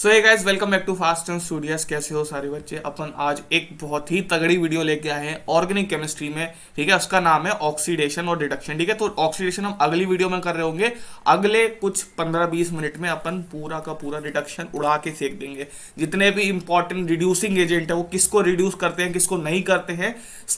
So hey guys, welcome back to fast and studious. कैसे हो सारे बच्चे। अपन आज एक बहुत ही तगड़ी वीडियो लेके आए हैं ऑर्गेनिक केमिस्ट्री में। ठीक है, उसका नाम है ऑक्सीडेशन और रिडक्शन। ठीक है, तो ऑक्सीडेशन हम अगली वीडियो में कर रहे होंगे। अगले कुछ 15-20 मिनट में अपन पूरा का पूरा रिडक्शन उड़ा के फेंक देंगे। जितने भी इंपॉर्टेंट रिड्यूसिंग एजेंट है वो किसको रिड्यूस करते हैं किसको नहीं करते हैं,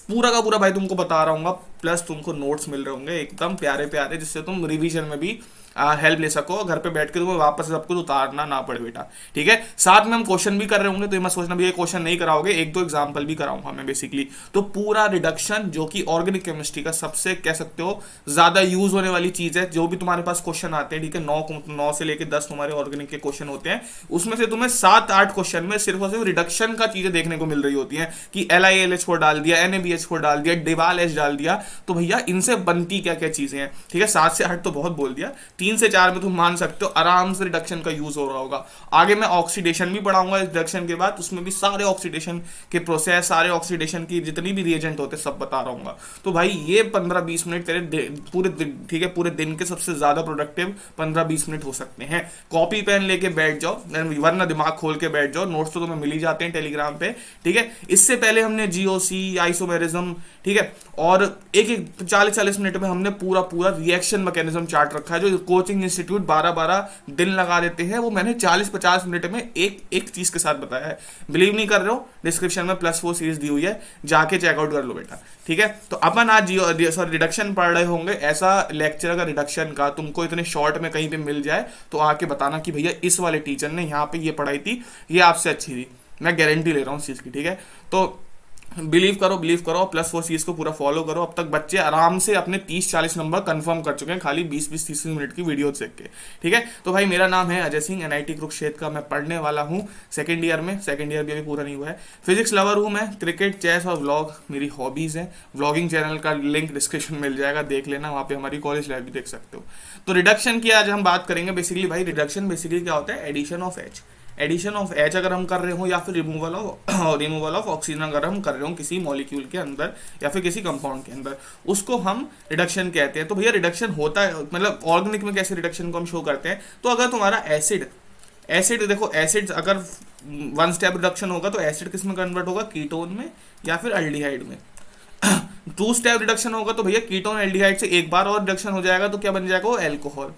पूरा का पूरा भाई तुमको बता रहा हूँ। प्लस तुमको नोट्स मिल रहे होंगे एकदम प्यारे प्यारे, जिससे तुम रिवीजन में भी हेल्प ले सको। घर पे बैठ के तुम्हें वापस सब कुछ उतारना ना पड़े बेटा। ठीक है, साथ में हम क्वेश्चन भी कर रहे होंगे, तो ये मत सोचना भी ये क्वेश्चन नहीं कराओगे, एक दो एग्जांपल भी कराऊंगा मैं बेसिकली। तो पूरा रिडक्शन जो कि ऑर्गेनिक केमिस्ट्री का सबसे कह सकते हो ज्यादा यूज होने वाली चीज है। जो भी तुम्हारे पास क्वेश्चन आते हैं, ठीक है, 9 से लेकर 10 तुम्हारे ऑर्गेनिक के क्वेश्चन होते हैं, उसमें से तुम्हें 7-8 क्वेश्चन में सिर्फ और सिर्फ रिडक्शन का चीजें देखने को मिल रही होती है कि LiAlH4 डाल दिया, NaBH4 डाल दिया, DIVAL-H डाल दिया। तो भैया इनसे बनती क्या क्या चीजें हैं। ठीक है, 7 से 8 तो बहुत बोल दिया, 3 से 4 में तुम मान सकते हो आराम से रिडक्शन का यूज हो रहा होगा। आगे मैं ऑक्सीडेशन भी पढ़ाऊंगा इस रिडक्शन के बाद, उसमें भी सारे ऑक्सीडेशन के प्रोसेस, सारे ऑक्सीडेशन की जितनी भी रिएजेंट होते हैं सब बता रहा हूँ। तो भाई ये 15-20 मिनट तेरे पूरे दिन, ठीक है, पूरे दिन के सबसे ज्यादा प्रोडक्टिव 15-20 मिनट हो सकते हैं। कॉपी पेन लेके बैठ जाओ, वरना दिमाग खोल के बैठ जाओ। नोट्स तो तुम्हें मिल ही जाते हैं टेलीग्राम पे। ठीक है, इससे पहले हमने GOC, आइसोमेरिज्म, ठीक है, और एक 40-40 मिनट में हमने पूरा पूरा रिएक्शन मैकेनिज्म चार्ट रखा है। जो कोचिंग इंस्टीट्यूट 12-12 दिन लगा देते हैं, वो मैंने 40-50 मिनट में एक एक चीज के साथ बताया है। बिलीव नहीं कर रहे हो, डिस्क्रिप्शन में +4 सीरीज दी हुई है, जाके चेकआउट कर लो बेटा। ठीक है, तो अपन आज रिडक्शन पढ़ रहे होंगे। ऐसा लेक्चर अगर रिडक्शन का तुमको इतने शॉर्ट में कहीं पे मिल जाए तो आके बताना कि भैया इस वाले टीचर ने यहाँ पे ये पढ़ाई थी, ये आपसे अच्छी थी। मैं गारंटी ले रहा हूँ इस चीज की। ठीक है, तो बिलीव करो +4 सीरीज को पूरा फॉलो करो। अब तक बच्चे आराम से अपने 30-40 नंबर कंफर्म कर चुके हैं खाली 20-30 मिनट की वीडियो देख के। ठीक है, तो भाई मेरा नाम है अजय सिंह, NIT कुरुक्षेत्र का मैं पढ़ने वाला हूँ सेकंड ईयर में। सेकंड ईयर भी अभी पूरा नहीं हुआ है। फिजिक्स लवर हूँ मैं। क्रिकेट, चेस और व्लॉग मेरी हॉबीज है। व्लॉगिंग चैनल का लिंक डिस्क्रिप्शन में मिल जाएगा, देख लेना, वहाँ पे हमारी कॉलेज लाइफ भी देख सकते हो। तो रिडक्शन की आज हम बात करेंगे। बेसिकली भाई रिडक्शन बेसिकली क्या होता है, addition of H। Addition of H अगर हम कर रहे हो, या फिर रिमूवल ऑफ ऑक्सीजन अगर हम कर रहे हो किसी मॉलिक्यूल के अंदर या फिर किसी कंपाउंड के अंदर, उसको हम रिडक्शन कहते हैं। तो भैया रिडक्शन होता है, मतलब ऑर्गेनिक में कैसे रिडक्शन को हम शो करते हैं। तो अगर तुम्हारा एसिड देखो, एसिड अगर 1 स्टेप रिडक्शन होगा तो एसिड किस में कन्वर्ट होगा, कीटोन में या फिर अल्डिहाइड में। 2 स्टेप रिडक्शन होगा तो भैया कीटोन एल्डिहाइड से एक बार और रिडक्शन हो जाएगा तो क्या बन जाएगा, वो एल्कोहल।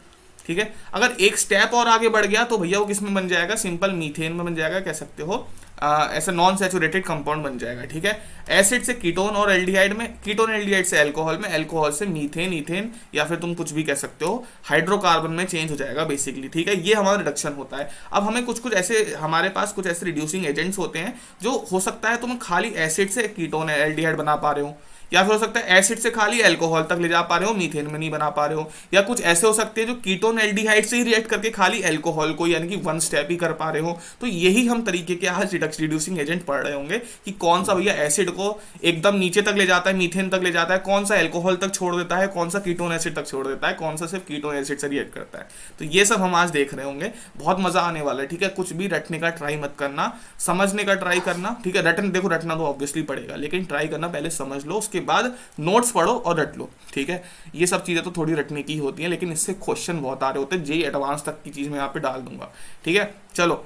ठीक है, अगर एक स्टेप और आगे बढ़ गया तो भैया वो किस में बन जाएगा, सिंपल मीथेन में बन जाएगा, कह सकते हो ऐसा नॉन सैचुरेटेड कंपाउंड बन जाएगा। ठीक है, एसिड से कीटोन और एल्डिहाइड में, कीटोन एल्डिहाइड से एल्कोहल में, एल्कोहल से मीथेन, ईथेन, या फिर तुम कुछ भी कह सकते हो हाइड्रोकार्बन में चेंज हो जाएगा बेसिकली। ठीक है, ये हमारा रिडक्शन होता है। अब हमें कुछ ऐसे, हमारे पास कुछ ऐसे रिड्यूसिंग एजेंट्स होते हैं जो हो सकता है तुम खाली एसिड से कीटोन एल्डिहाइड बना पा रहे हो, या फिर हो सकता है एसिड से खाली अल्कोहल तक ले जा पा रहे हो, मीथेन में नहीं बना पा रहे हो, या कुछ ऐसे हो सकते हैं जो कीटोन एल्डिहाइड से ही रिएक्ट करके खाली अल्कोहल को यानी कि 1 स्टेप ही कर पा रहे हो। तो यही हम तरीके के आज रिड्यूसिंग एजेंट पढ़ रहे होंगे कि कौन सा भैया एसिड को एकदम नीचे तक ले जाता है, मीथेन तक ले जाता है, कौन सा अल्कोहल तक छोड़ देता है, कौन सा कीटोन एसिड तक छोड़ देता है, कौन सा सिर्फ कीटोन एसिड से रिएक्ट करता है। तो ये सब हम आज देख रहे होंगे, बहुत मजा आने वाला है। ठीक है, कुछ भी रटने का ट्राई मत करना, समझने का ट्राई करना। ठीक है, रटना तो ऑब्वियसली पड़ेगा, लेकिन ट्राई करना पहले समझ लो, उसके बाद नोट्स पढ़ो और रट लो। ठीक है, ये सब चीजें तो थोड़ी रटने की होती हैं, लेकिन इससे क्वेश्चन बहुत आ रहे होते हैं। जेईई एडवांस तक की चीज मैं यहाँ पे डाल दूंगा। ठीक है, चलो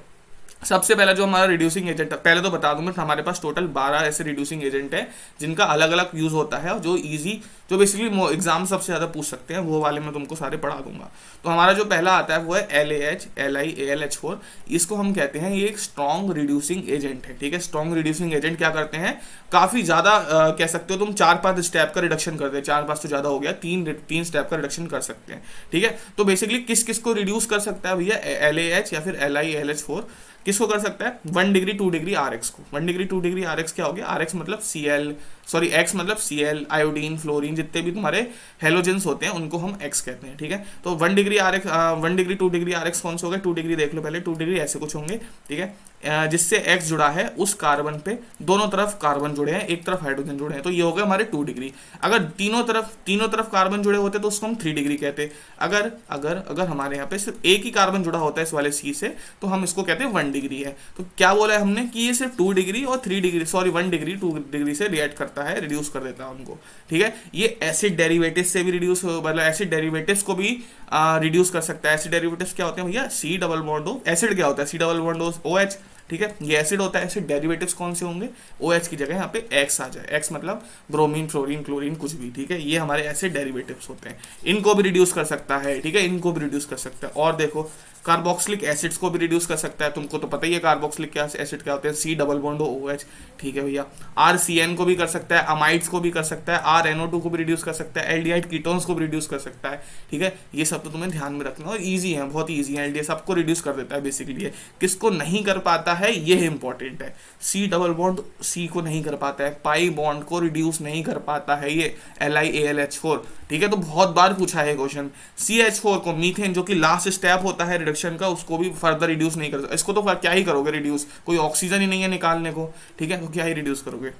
सबसे पहला जो हमारा रिड्यूसिंग एजेंट, पहले तो बता दूं मैं, हमारे पास टोटल 12 ऐसे रिड्यूसिंग एजेंट है जिनका अलग अलग यूज होता है, और जो बेसिकली एग्जाम सबसे ज्यादा पूछ सकते हैं वो वाले मैं तुमको सारे पढ़ा दूंगा। तो हमारा जो पहला आता है वो है LAH, LiAlH4। इसको हम कहते हैं ये एक स्ट्रॉन्ग रिड्यूसिंग एजेंट है। ठीक है, स्ट्रॉन्ग रिड्यूसिंग एजेंट क्या करते हैं, काफी ज्यादा कह सकते हो तुम 4-5 स्टेप का रिडक्शन करते हैं, 4-5 तो ज्यादा हो गया, 3 स्टेप का रिडक्शन कर सकते हैं। ठीक है, तो बेसिकली किस किस को रिड्यूस कर सकता है भैया, LAH या फिर LiAlH4 किसको कर सकता है, 1 डिग्री 2 डिग्री RX को। 1 डिग्री 2 डिग्री RX क्या हो गया, RX मतलब X मतलब Cl, आयोडीन, फ्लोरीन, जितने भी तुम्हारे हेलोजेंस होते हैं उनको हम X कहते हैं। ठीक है, तो 1 डिग्री 2 डिग्री RX कौन से हो गए, 2 डिग्री देख लो पहले, 2 डिग्री ऐसे कुछ होंगे। ठीक है, जिससे X जुड़ा है उस कार्बन पे दोनों तरफ कार्बन जुड़े हैं, एक तरफ हाइड्रोजन जुड़े हैं, तो ये हो गए हमारे 2 डिग्री। अगर तीनों तरफ कार्बन जुड़े होते तो उसको हम 3 डिग्री कहते। अगर अगर अगर हमारे यहाँ पे सिर्फ एक ही कार्बन जुड़ा होता है इस वाले C से, तो हम इसको कहते हैं 1 डिग्री है। तो क्या बोला है हमने कि ये सिर्फ 2 डिग्री और 3 डिग्री 1 डिग्री 2 डिग्री से रिएक्ट करता करता है, रिड्यूस कर देता है उनको, ठीक है। ये एसिड डेरिवेटिव से भी रिड्यूस, मतलब एसिड डेरिवेटिव्स को भी रिड्यूस कर सकता है। एसिड डेरिवेटिव्स क्या होते हैं भैया, C double bond O, acid क्या होता है, C double bond O H, ठीक है, ये एसिड होता है। एसिड डेरिवेटिव्स कौन से होंगे, ओ एच की जगह यहाँ पे एक्स आ जाए, एक्स मतलब ब्रोमीन, फ्लोरीन, क्लोरीन, कुछ भी, ठीक है, ये हमारे एसिड डेरिवेटिव्स होते हैं। इनको भी रिड्यूस कर सकता है, ठीक है, इनको भी रिड्यूस कर सकता है। और देखो कार्बोक्सिलिक एसिड्स को भी रिड्यूस कर सकता है, तुमको तो पता ही है कार्बोक्सिलिक एसिड क्या होते हैं, C double bond O H, ठीक है भैया। आर सी एन को भी कर सकता है, अमाइड्स को भी कर सकता है, आर एनओ टू को भी रिड्यूस कर सकता है, एल्डिहाइड कीटोन्स को भी रिड्यूस कर सकता है, ठीक है। ये सब तो तुम्हें ध्यान में रखना, और ईजी है, बहुत ईजी है, एलडीएस सबको रिड्यूस कर देता है बेसिकली। किसको नहीं कर पाता है, ये इंपॉर्टेंट है, सी डबल बॉन्ड सी को नहीं कर पाता है, पाई बॉन्ड को रिड्यूस नहीं कर पाता है ये LiAlH4, ठीक है। तो बहुत बार पूछा है क्वेश्चन, CH4 को, मीथेन जो कि लास्ट स्टेप होता है रिडक्शन का, उसको भी फर्दर रिड्यूस नहीं कर सकता। इसको तो क्या ही करोगे रिड्यूस, कोई ऑक्सीजन ही नहीं है निकालने को, ठीक है, तो क्या ही रिड्यूस करोगे,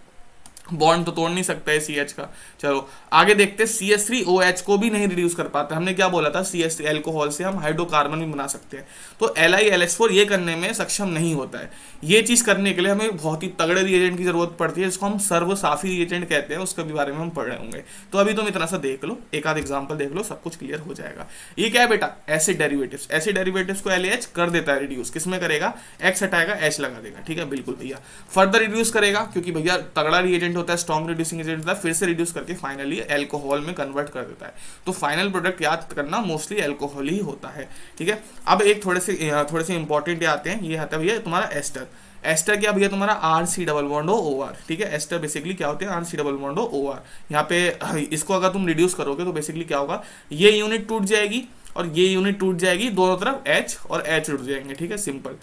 बॉन्ड तो तोड़ नहीं सकता है CH का। चलो आगे देखते हैं, CH3OH को भी नहीं रिड्यूस कर पाता। हमने क्या बोला था, CH3 अल्कोहल से हम हाइड्रोकार्बन भी बना सकते हैं, तो LiLH4 ये करने में सक्षम नहीं होता है। ये चीज करने के लिए हमें बहुत ही तगड़े रिएजेंट की जरूरत पड़ती है, जिसको हम सर्वसाफी रिएजेंट कहते हैं, उसके भी बारे में हम पढ़ रहे होंगे। तो अभी तुम इतना सा देख लो, एक आध एग्जाम्पल देख लो, सब कुछ क्लियर हो जाएगा। ये क्या है बेटा, एसिड डेरिवेटिव्स, एसिड डेरिवेटिव्स को LAH कर देता है रिड्यूस, किसमें करेगा, X हटाएगा H लगा देगा, ठीक है, बिल्कुल भैया। फर्दर रिड्यूस करेगा, क्योंकि भैया तगड़ा रिएजेंट होता है, स्ट्रॉन्ग रिड्यूसिंग एजेंट होता है, फिर से रिड्यूस करके फाइनली अल्कोहल में कन्वर्ट कर देता है। तो फाइनल प्रोडक्ट याद करना मोस्टली अल्कोहल ही होता है, ठीक है। अब एक थोड़े से इंपॉर्टेंट आते हैं, ये आता है भैया तुम्हारा एस्टर। एस्टर क्या भैया, तुम्हारा RC डबल बॉन्ड OR, ठीक है। एस्टर बेसिकली क्या होते हैं, RC डबल बॉन्ड OR। यहाँ पे इसको अगर तुम रिड्यूस करोगे तो बेसिकली क्या होगा, ये यूनिट टूट जाएगी और ये यूनिट टूट जाएगी, दोनों तरफ H और H टूट जाएंगे, ठीक है, सिंपल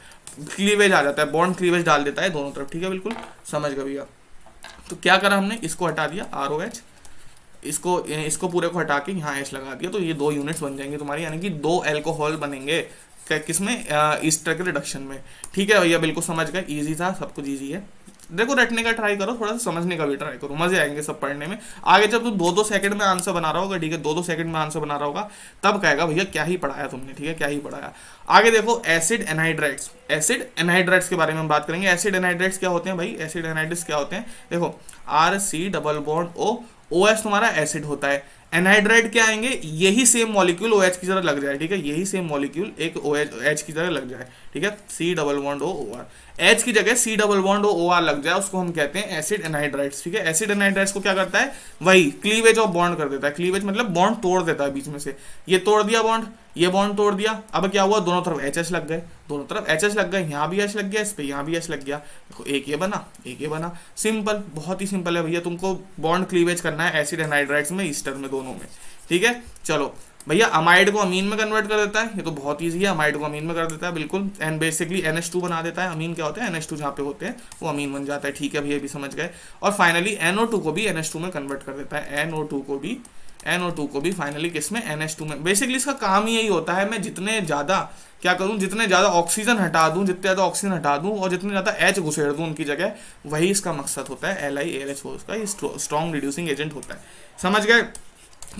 क्लीवेज आ जाता है, बॉन्ड क्लीवेज डाल देता है दोनों तरफ, ठीक है, बिल्कुल समझ गए भैया। तो क्या करा हमने, इसको हटा दिया ROH, इसको पूरे को हटा के यहाँ H लगा दिया, तो ये दो यूनिट्स बन जाएंगे तुम्हारी, यानी कि दो अल्कोहल बनेंगे किसमें, ईस्टर के रिडक्शन में, ठीक है भैया, बिल्कुल समझ गए, इजी था, सब कुछ इजी है। देखो रटने का ट्राई करो, थोड़ा सा समझने का भी ट्राई करो, मजे आएंगे सब पढ़ने में। आगे जब तू 2-2 सेकंड में आंसर बना रहा होगा, ठीक है, 2-2 सेकंड में आंसर बना रहा होगा, तब कहेगा भैया क्या ही पढ़ाया तुमने, ठीक है, क्या ही पढ़ाया। आगे देखो एसिड एनहाइड्राइड्स, एसिड एनहाइड्राइड्स के बारे में हम बात करेंगे। एसिड एनहाइड्राइड्स क्या होते हैं भाई, एसिड एनहाइड्राइड्स क्या होते हैं, देखो RC double bond O, OH तुम्हारा एसिड होता है, एनहाइड्राइड क्या आएंगे, यही सेम मॉलिक्यूल OH की तरह लग जाए, ठीक है, यही सेम मॉलिक्यूल एक OH की तरह लग जाए, ठीक है, C double bond O OR, H की जगह C double bond O OR लग जाए, उसको हम कहते हैं एसिड एनहाइड्राइड्स, ठीक है। एसिड एनहाइड्राइड्स को क्या करता है, वही क्लीवेज ऑफ बॉन्ड कर देता है, क्लीवेज मतलब बॉन्ड तोड़ देता है बीच में से, ये तोड़ दिया बॉन्ड, ये बॉन्ड तोड़ दिया, अब क्या हुआ, दोनों तरफ HH लग गए, दोनों तरफ HH लग गए, यहाँ भी H लग गया, इस पे यहाँ भी H लग गया, देखो एक ये बना, एक ये बना, सिंपल, बहुत ही सिंपल है भैया। तुमको बॉन्ड क्लीवेज करना है एसिड एनहाइड्राइड्स में, ईस्टर में, दोनों में, ठीक है। चलो भैया अमाइड को अमीन में कन्वर्ट कर देता है, ये तो बहुत ईजी है, अमाइड को अमीन में कर देता है बिल्कुल, एंड बेसिकली NH2 बना देता है। अमीन क्या होता है, NH2 जहाँ पे होते हैं वो अमीन बन जाता है, ठीक है भैया, भी समझ गए। और फाइनली NO2 को भी NH2 में कन्वर्ट कर देता है, NO2 को भी फाइनली किसमें, NH2 में। बेसिकली इसका काम ही यही होता है, मैं जितने ज़्यादा क्या करूं, जितने ज़्यादा ऑक्सीजन हटा दूं, जितने ज़्यादा ऑक्सीजन हटा दूं और जितने ज़्यादा H घुसेड़ दूं उनकी जगह, वही इसका मकसद होता है। LiAlH4 उसका ये स्ट्रॉन्ग रिड्यूसिंग एजेंट होता है, समझ गए।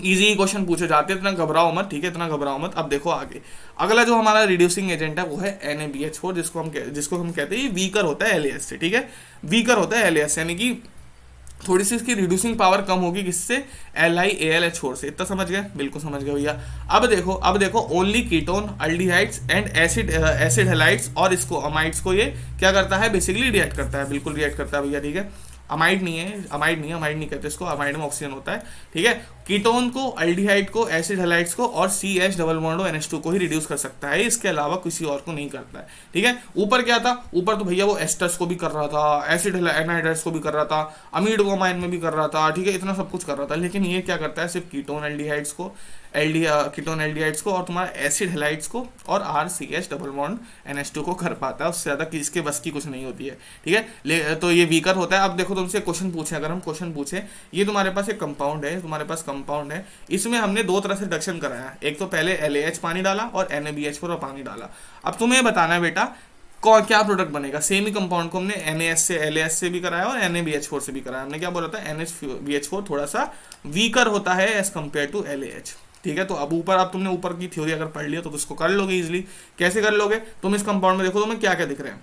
इजी क्वेश्चन पूछे जाते हैं, इतना घबराओ मत, ठीक है, इतना घबराओ मत। अब देखो आगे, अगला जो हमारा रिड्यूसिंग एजेंट है वो है NaBH4, जिसको हम कहते हैं वीकर होता है LAS से, ठीक है, वीकर होता है LAS, यानी कि थोड़ी सी इसकी रिड्यूसिंग पावर कम होगी, किससे, LiAlH4 से, इतना समझ गए, बिल्कुल समझ गए भैया। अब देखो only ketone, aldehydes and acid halides और इसको अमाइड्स को ये क्या करता है, बेसिकली रिएक्ट करता है, बिल्कुल रिएक्ट करता है भैया, ठीक है। अमाइड नहीं कहते इसको, अमाइड में ऑक्सीजन होता है, ठीक है। कीटोन को, अल्डिहाइड को, एसिड हैलाइड्स को और CH डबल बॉन्ड NH2 को ही रिड्यूस कर सकता है, इसके अलावा किसी और को नहीं करता है, ठीक है। ऊपर क्या था, ऊपर तो भैया वो एस्टर्स को भी कर रहा था, एसिड एनहाइड्राइड्स को भी कर रहा था, अमीड को अमाइन में भी कर रहा था, ठीक है, इतना सब कुछ कर रहा था। लेकिन ये क्या करता है, सिर्फ कीटोन एल्डिहाइड्स को, और तुम्हारा एसिड हैलाइड्स को और RCH डबल बॉन्ड NH2 को कर पाता है, उससे ज़्यादा किसके बस की कुछ नहीं होती है, ठीक है। तो ये वीकर होता है। अब देखो तुमसे क्वेश्चन पूछे, अगर हम क्वेश्चन पूछे, ये तुम्हारे पास एक कंपाउंड है, तुम्हारे पास कंपाउंड है, इसमें हमने दो तरह से रिडक्शन कराया, एक तो पहले LAH पानी डाला और NaBH4 पानी डाला। अब तुम्हें बताना है बेटा क्या प्रोडक्ट बनेगा। सेम ही कंपाउंड को हमने NaS से, LAS से भी कराया और NaBH4 से भी कराया। हमने क्या बोला था, NaBH4 थोड़ा सा वीकर होता है एज कम्पेयर टू LAH, ठीक है। तो अब तुमने ऊपर की थ्योरी अगर पढ़ लिया तो इसको कर लोगे इजिली। कैसे कर लोगे, तुम इस कंपाउंड में देखो तुम्हें क्या क्या दिख रहे हैं,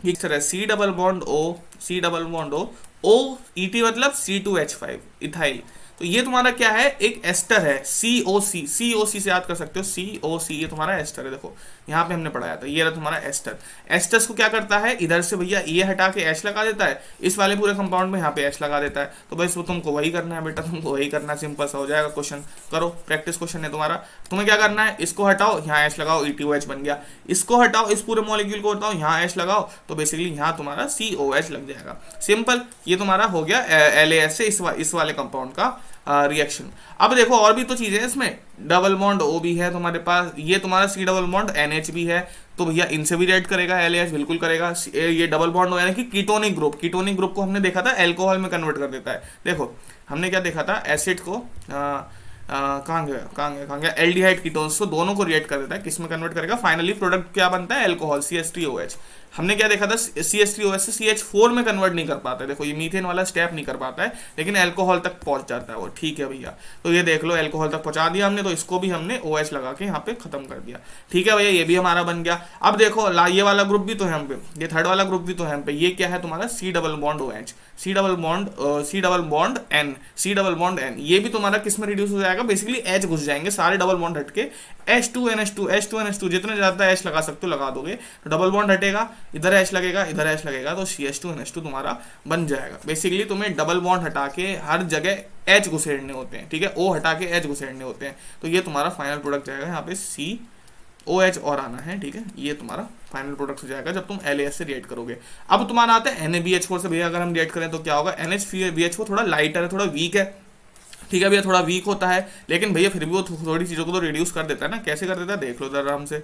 इस तरह C double bond O OET मतलब C2H5 इथाइल। तो ये तुम्हारा क्या है, एक एस्टर है, COC से याद कर सकते हो, COC ये तुम्हारा एस्टर है। देखो यहाँ पे हमने पढ़ाया था, ये रहा तुम्हारा एस्टर। एस्टर्स को क्या करता है, इधर से भैया ये हटा के एच लगा देता है, इस वाले पूरे कंपाउंड में यहाँ पे एच लगा देता है। तो बस वो तुमको वही करना है बेटा, तुमको वही करना है, सिंपल सा हो जाएगा क्वेश्चन। करो, प्रैक्टिस क्वेश्चन है तुम्हारा। तुम्हें क्या करना है, इसको हटाओ, यहाँ एच लगाओ, ETOH बन गया। इसको हटाओ, इस पूरे मॉलिक्यूल को हटाओ, यहाँ एच लगाओ, तो बेसिकली यहाँ तुम्हारा COH लग जाएगा। सिंपल, ये तुम्हारा हो गया LAS से इस वाले कंपाउंड का रिएक्शन। अब देखो और भी तो चीजें हैं इसमें, डबल बॉन्ड O भी है तुम्हारे पास, ये तुम्हारा C डबल बॉन्ड NH भी है, तो भैया इनसे भी रिएक्ट करेगा LAH, बिल्कुल करेगा। ये डबल बॉन्ड हो यानी कि कीटोनिक ग्रुप को हमने देखा था एल्कोहल में कन्वर्ट कर देता है। देखो हमने क्या देखा था, एसिड को कहाँ गया एल्डिहाइड कीटोन्स को, दोनों को रिएक्ट कर देता है, किस में कन्वर्ट करेगा, फाइनली प्रोडक्ट क्या बनता है, अल्कोहल CH3OH। हमने क्या देखा था, CH3OH से CH4 में कन्वर्ट नहीं कर पाता है। देखो ये मीथेन वाला स्टेप नहीं कर पाता है, लेकिन अल्कोहल तक पहुंच जाता है वो। ठीक है भैया, तो ये देख लो अल्कोहल तक पहुंचा दिया हमने, तो इसको भी हमने OH लगा के यहाँ पे खत्म कर दिया। ठीक है भैया, ये भी हमारा बन गया। अब देखो ये वाला ग्रुप भी तो है हम पे, ये थर्ड वाला ग्रुप भी तो है हम पे, ये क्या है तुम्हारा C double bond OH, C double bond N, ये भी तुम्हारा किस में रिड्यूस हो जाएगा, बेसिकली H घुस जाएंगे सारे डबल बॉन्ड हटके, H2NH2 जितने ज्यादा H लगा सकते हो लगा दोगे, तो डबल बॉन्ड हटेगा, इधर H लगेगा, इधर H लगेगा, तो CH2NH2 तुम्हारा बन जाएगा। बेसिकली तुम्हें डबल बॉन्ड हटा के हर जगह H घुसेड़ने होते हैं, ठीक है, O हटा के H घुसेड़ने होते हैं, तो ये तुम्हारा फाइनल प्रोडक्ट जाएगा यहाँ पे COH और आना है। ठीक है, ये तुम्हारा फाइनल प्रोडक्ट हो जाएगा जब तुम LAS से रिएक्ट करोगे। अब तुम्हारा आता है NaBH4 से, भैया अगर हम रिएक्ट करें तो क्या होगा, NHBH4 थोड़ा लाइटर है, थोड़ा वीक है। ठीक है भैया, थोड़ा वीक होता है, लेकिन भैया फिर भी वो थोड़ी चीज़ों को तो रिड्यूस कर देता है ना। कैसे कर देता है देख लो जरा हमसे।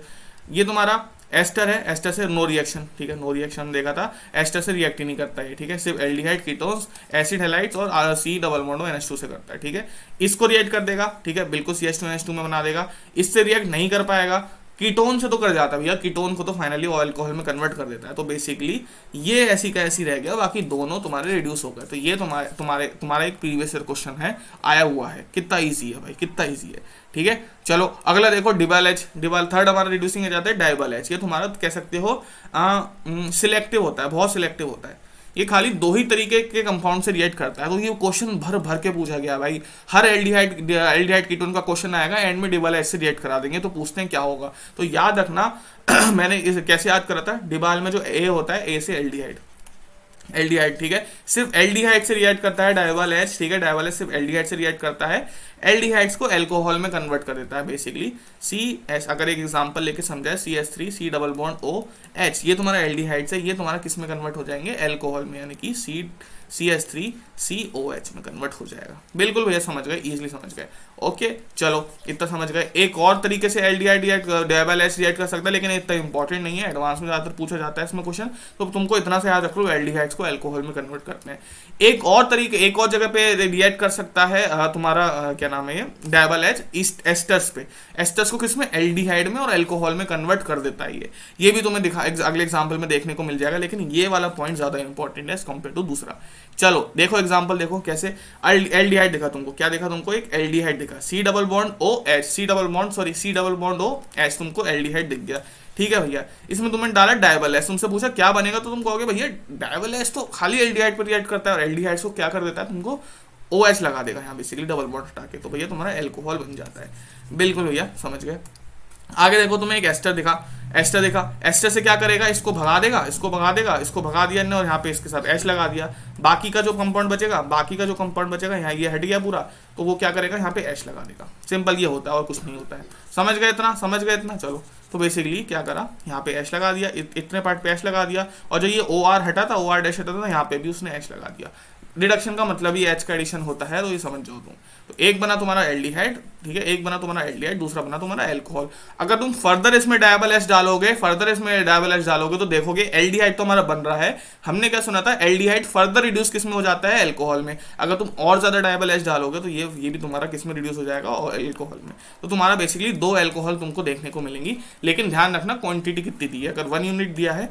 ये तुम्हारा एस्टर है, एस्टर से नो रिएक्शन, ठीक है, नो रिएक्शन देखा था, एस्टर से रिएक्ट ही नहीं करता है। ठीक है, सिर्फ एल्डिहाइड कीटोन्स, एसिड हैलाइड्स और C डबल बॉन्ड NH2 से करता है। ठीक है, इसको रिएक्ट कर देगा, ठीक है, बिल्कुल CH2NH2 में बना देगा। इससे रिएक्ट नहीं कर पाएगा, कीटोन से तो कर जाता है भैया, कीटोन को तो फाइनली अल्कोहल में कन्वर्ट कर देता है। तो बेसिकली ये ऐसी का ऐसी रह गया, बाकी दोनों तुम्हारे रिड्यूस हो गए। तो ये तुम्हारा एक प्रीवियस ईयर क्वेश्चन है, आया हुआ है। कितना इजी है भाई, कितना इजी है। ठीक है, चलो अगला देखो, डिबल एच, डिबल थर्ड हमारा रिड्यूसिंग जाता है डाइबल एच। ये तुम्हारा कह सकते हो सिलेक्टिव होता है, बहुत सिलेक्टिव होता है। ये खाली दो ही तरीके के कंपाउंड से रिएक्ट करता है। तो ये क्वेश्चन भर भर के पूछा गया भाई, हर एल्डिहाइड कीटोन का क्वेश्चन आएगा, एंड में डिबल एच से रिएक्ट करा देंगे, तो पूछते हैं क्या होगा। तो याद रखना मैंने इसे कैसे याद करा था, डिबाल में जो A होता है, A से एल्डिहाइड, ठीक है, सिर्फ एल्डिहाइड से रिएक्ट करता है डाइबल एच। ठीक है, डाइबल एच सिर्फ एल्डिहाइड से रिएक्ट करता है, एल्डिहाइड्स को अल्कोहल में कन्वर्ट कर देता है बेसिकली। CS, अगर एक एग्जांपल लेके समझाए, CH3 C double bond OH, ये तुम्हारा एल्डिहाइड्स है, ये तुम्हारा किस में कन्वर्ट हो जाएंगे, अल्कोहल में, यानी कि CH3 COH में कन्वर्ट हो जाएगा। बिल्कुल भैया समझ गए, इजीली समझ गए। ओके चलो, इतना समझ गए। एक और तरीके से एल्डिहाइड डाइबल एच रिएक्ट कर सकता है, लेकिन इतना इंपॉर्टेंट नहीं है, एडवांस में ज्यादातर पूछा जाता है इसमें क्वेश्चन, तो तुमको इतना से याद रख लो, एल्डिहाइड्स को अल्कोहल में कन्वर्ट करते हैं। एक और जगह पे रिएक्ट कर सकता है तुम्हारा क्या नाम है, ये डाइबल एच एस्टर्स पे, एस्टर्स को किसमें, एल्डिहाइड में और अल्कोहल में कन्वर्ट कर देता है। ये भी तुम्हें अगले एग्जाम्पल में देखने को मिल जाएगा, लेकिन ये वाला पॉइंट ज्यादा इंपॉर्टेंट है कंपेयर टू दूसरा। चलो देखो एग्जांपल देखो कैसे, एल्डिहाइड दिखा तुमको, क्या दिखा तुमको, एक एल्डिहाइड दिखा, C डबल बॉन्ड OH, तुमको एल्डिहाइड दिख गया। ठीक है भैया, इसमें तुमने डाला डाइबल एच, तुमसे पूछा क्या बनेगा, तो तुम कहोगे भैया डाइबल एच तो खाली एल्डिहाइड पर रिएक्ट करता है, और एल्डिहाइड को क्या कर देता है, तुमको OH लगा देगा यहाँ बेसिकली डबल बॉन्ड हटा के, तो भैया तुम्हारा अल्कोहल बन जाता है। बिल्कुल भैया समझ गए। आगे देखो, तुम्हें एक एस्टर दिखा, एस्टर से क्या करेगा, इसको भगा देगा, इसको भगा दिया ने, और यहाँ पे इसके साथ H लगा दिया। बाकी का जो कंपाउंड बचेगा यहाँ ये हट गया पूरा, तो वो क्या करेगा, यहाँ पे H लगा देगा। सिंपल ये होता है, और कुछ नहीं होता है। समझ गए इतना, चलो। तो बेसिकली क्या करा, यहाँ पे H लगा दिया, इतने पार्ट पे H लगा दिया, और जो ये OR हटा था, OR डैश हटा था, यहाँ पे भी उसने H लगा दिया। रिडक्शन का मतलब ही H का एडिशन होता है, तो ये समझ जाओ तुम। तो एक बना तुम्हारा एल्डिहाइड, ठीक है, एक बना तुम्हारा एल्डिहाइड, दूसरा बना तुम्हारा अल्कोहल। अगर तुम फर्दर इसमें डाइबल एच डालोगे, तो देखोगे एल्डिहाइड तो हमारा बन रहा है। हमने क्या सुना था, एल्डिहाइड फर्दर रिड्यूस किस में हो जाता है, अल्कोहल में। अगर तुम और ज्यादा डाइबल एच डालोगे, तो ये भी तुम्हारा किस में रिड्यूस हो जाएगा, और अल्कोहल में। तो तुम्हारा बेसिकली 2 अल्कोहल तुमको देखने को मिलेंगी, लेकिन ध्यान रखना क्वांटिटी कितनी दी है। अगर 1 यूनिट दिया है,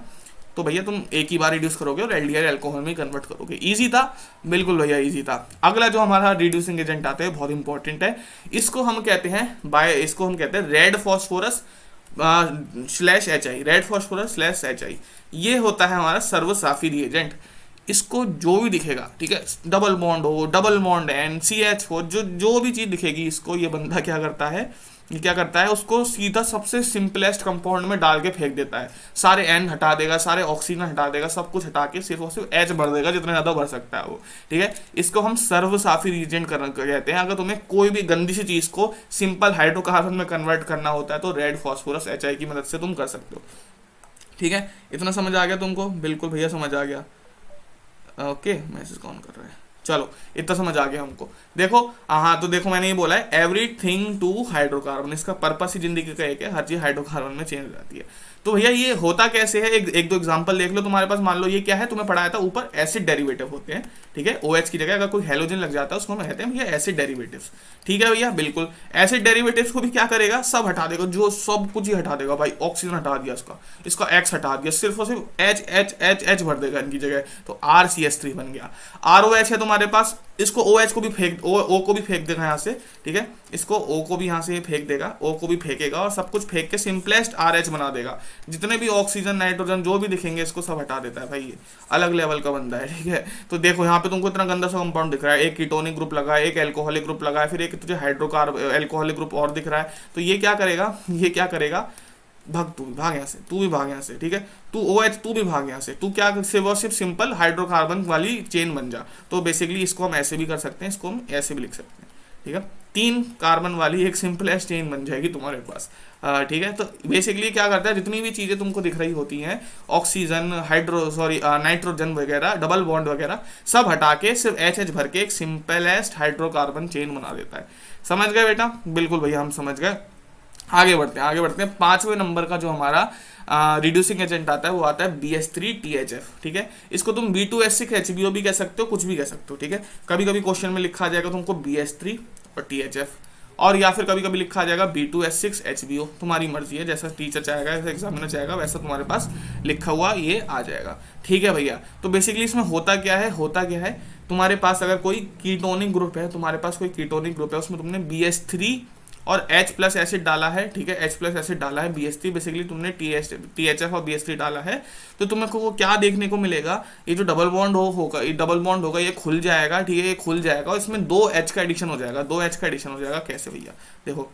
तो भैया तुम एक ही बार रिड्यूस करोगे और एल्डिहाइड अल्कोहल में कन्वर्ट करोगे। इजी था, बिल्कुल भैया इजी था। अगला जो हमारा रिड्यूसिंग एजेंट आता है, बहुत इंपॉर्टेंट है, इसको हम कहते हैं red phosphorus /HI, red phosphorus /HI। ये होता है हमारा सर्वसाफी रिएजेंट। इसको जो भी दिखेगा, ठीक है, डबल बॉन्ड हो, double bond N, C H हो, जो जो भी चीज़ दिखेगी इसको, ये बंदा क्या करता है, ये क्या करता है, उसको सीधा सबसे सिंपलेस्ट कंपाउंड में डाल के फेंक देता है। सारे एन हटा देगा, सारे ऑक्सीजन हटा देगा, सब कुछ हटा के सिर्फ और सिर्फ एच भर देगा, जितना ज़्यादा भर सकता है वो, ठीक है। इसको हम सर्वसाफी रिएजेंट कहते हैं। अगर तुम्हें कोई भी गंदी सी चीज़ को सिंपल हाइड्रोकार्बन में कन्वर्ट करना होता है तो रेड फॉस्फोरस HI की मदद से तुम कर सकते हो, ठीक है। इतना समझ आ गया तुमको? बिल्कुल भैया समझ आ गया। ओके, मैसेज कौन कर रहा है? चलो, इतना समझ आ गया हमको। देखो, हाँ, तो देखो मैंने ये बोला है एवरीथिंग टू हाइड्रोकार्बन, इसका पर्पस ही जिंदगी का एक है, हर चीज हाइड्रोकार्बन में चेंज हो जाती है। तो भैया ये होता कैसे है, एक दो एग्जांपल देख लो तुम्हारे पास। मान लो ये क्या है, तुम्हें पढ़ाया था ऊपर एसिड डेरिवेटिव होते हैं, ठीक है। OH की जगह अगर कोई हेलोजन लग जाता है उसको हम कहते हैं भैया एसिड डेरिवेटिव्स, ठीक है भैया, बिल्कुल। एसिड डेरिवेटिव्स को भी क्या करेगा, सब हटा देगा, जो सब कुछ ही हटा देगा भाई। ऑक्सीजन हटा दिया, इसका X हटा दिया, सिर्फ और सिर्फ H H H H भर देगा इनकी जगह, तो RCH3 बन गया। ROH है तुम्हारे पास, इसको OH को भी फेंक, O को भी फेंक देगा यहाँ से, ठीक है। इसको O को भी यहाँ से फेंक देगा, O को भी फेंकेगा और सब कुछ फेंक के सिंपलेस्ट RH बना देगा। जितने भी ऑक्सीजन, नाइट्रोजन जो भी दिखेंगे इसको सब हटा देता है भाई, ये अलग लेवल का बंदा है, ठीक है। तो देखो यहाँ पे तुमको इतना गंदा सा कंपाउंड दिख रहा है, एक कीटोनिक ग्रुप लगा है, एक एल्कोहलिक ग्रुप लगा है, फिर एक तुझे एल्कोहलिक ग्रुप और दिख रहा है। तो ये क्या करेगा, ये क्या करेगा, भाग, तू भी भाग यहाँ से, तू भी भाग यहाँ से, ठीक है। तू OH, तू भी भाग यहाँ से, तू क्या सिर्फ सिंपल हाइड्रोकार्बन वाली चेन बन जा। तो बेसिकली इसको हम ऐसे भी कर सकते हैं, इसको हम ऐसे भी लिख सकते हैं, ठीक है। 3 कार्बन वाली एक सिंपलेस्ट चेन बन जाएगी तुम्हारे पास, ठीक है। तो बेसिकली क्या करता है, जितनी भी चीजें तुमको दिख रही होती हैं, ऑक्सीजन, नाइट्रोजन वगैरह, डबल बॉन्ड वगैरह, सब हटा के सिर्फ HH भर के एक सिंपलेस्ट हाइड्रोकार्बन चेन बना देता है। समझ गए बेटा? बिल्कुल भैया, हम समझ गए। आगे बढ़ते हैं 5वें नंबर का जो हमारा रिड्यूसिंग एजेंट आता है वो आता है BH3THF, ठीक है। इसको तुम B2S6HBO भी कह सकते हो, कुछ भी कह सकते हो, ठीक है। कभी कभी क्वेश्चन में लिखा जाएगा तुमको BH3 और THF, और या फिर कभी कभी लिखा जाएगा B2S6HBO, तुम्हारी मर्जी है, जैसा टीचर चाहेगा, जैसा एग्जामिनर चाहेगा, वैसा तुम्हारे पास लिखा हुआ ये आ जाएगा, ठीक है भैया। तो बेसिकली इसमें होता क्या है, तुम्हारे पास अगर कोई कीटोनिक ग्रुप है, उसमें तुमने BH3 और H प्लस एसिड डाला है, ठीक है, H प्लस एसिड डाला है, BH3, बेसिकली तुमने THF और BH3 डाला है, तो तुम्हें को क्या देखने को मिलेगा, ये जो डबल बॉन्ड होगा, ये खुल जाएगा, ठीक है, ये खुल जाएगा और इसमें 2 H का एडिशन हो जाएगा, कैसे भैया? देखो,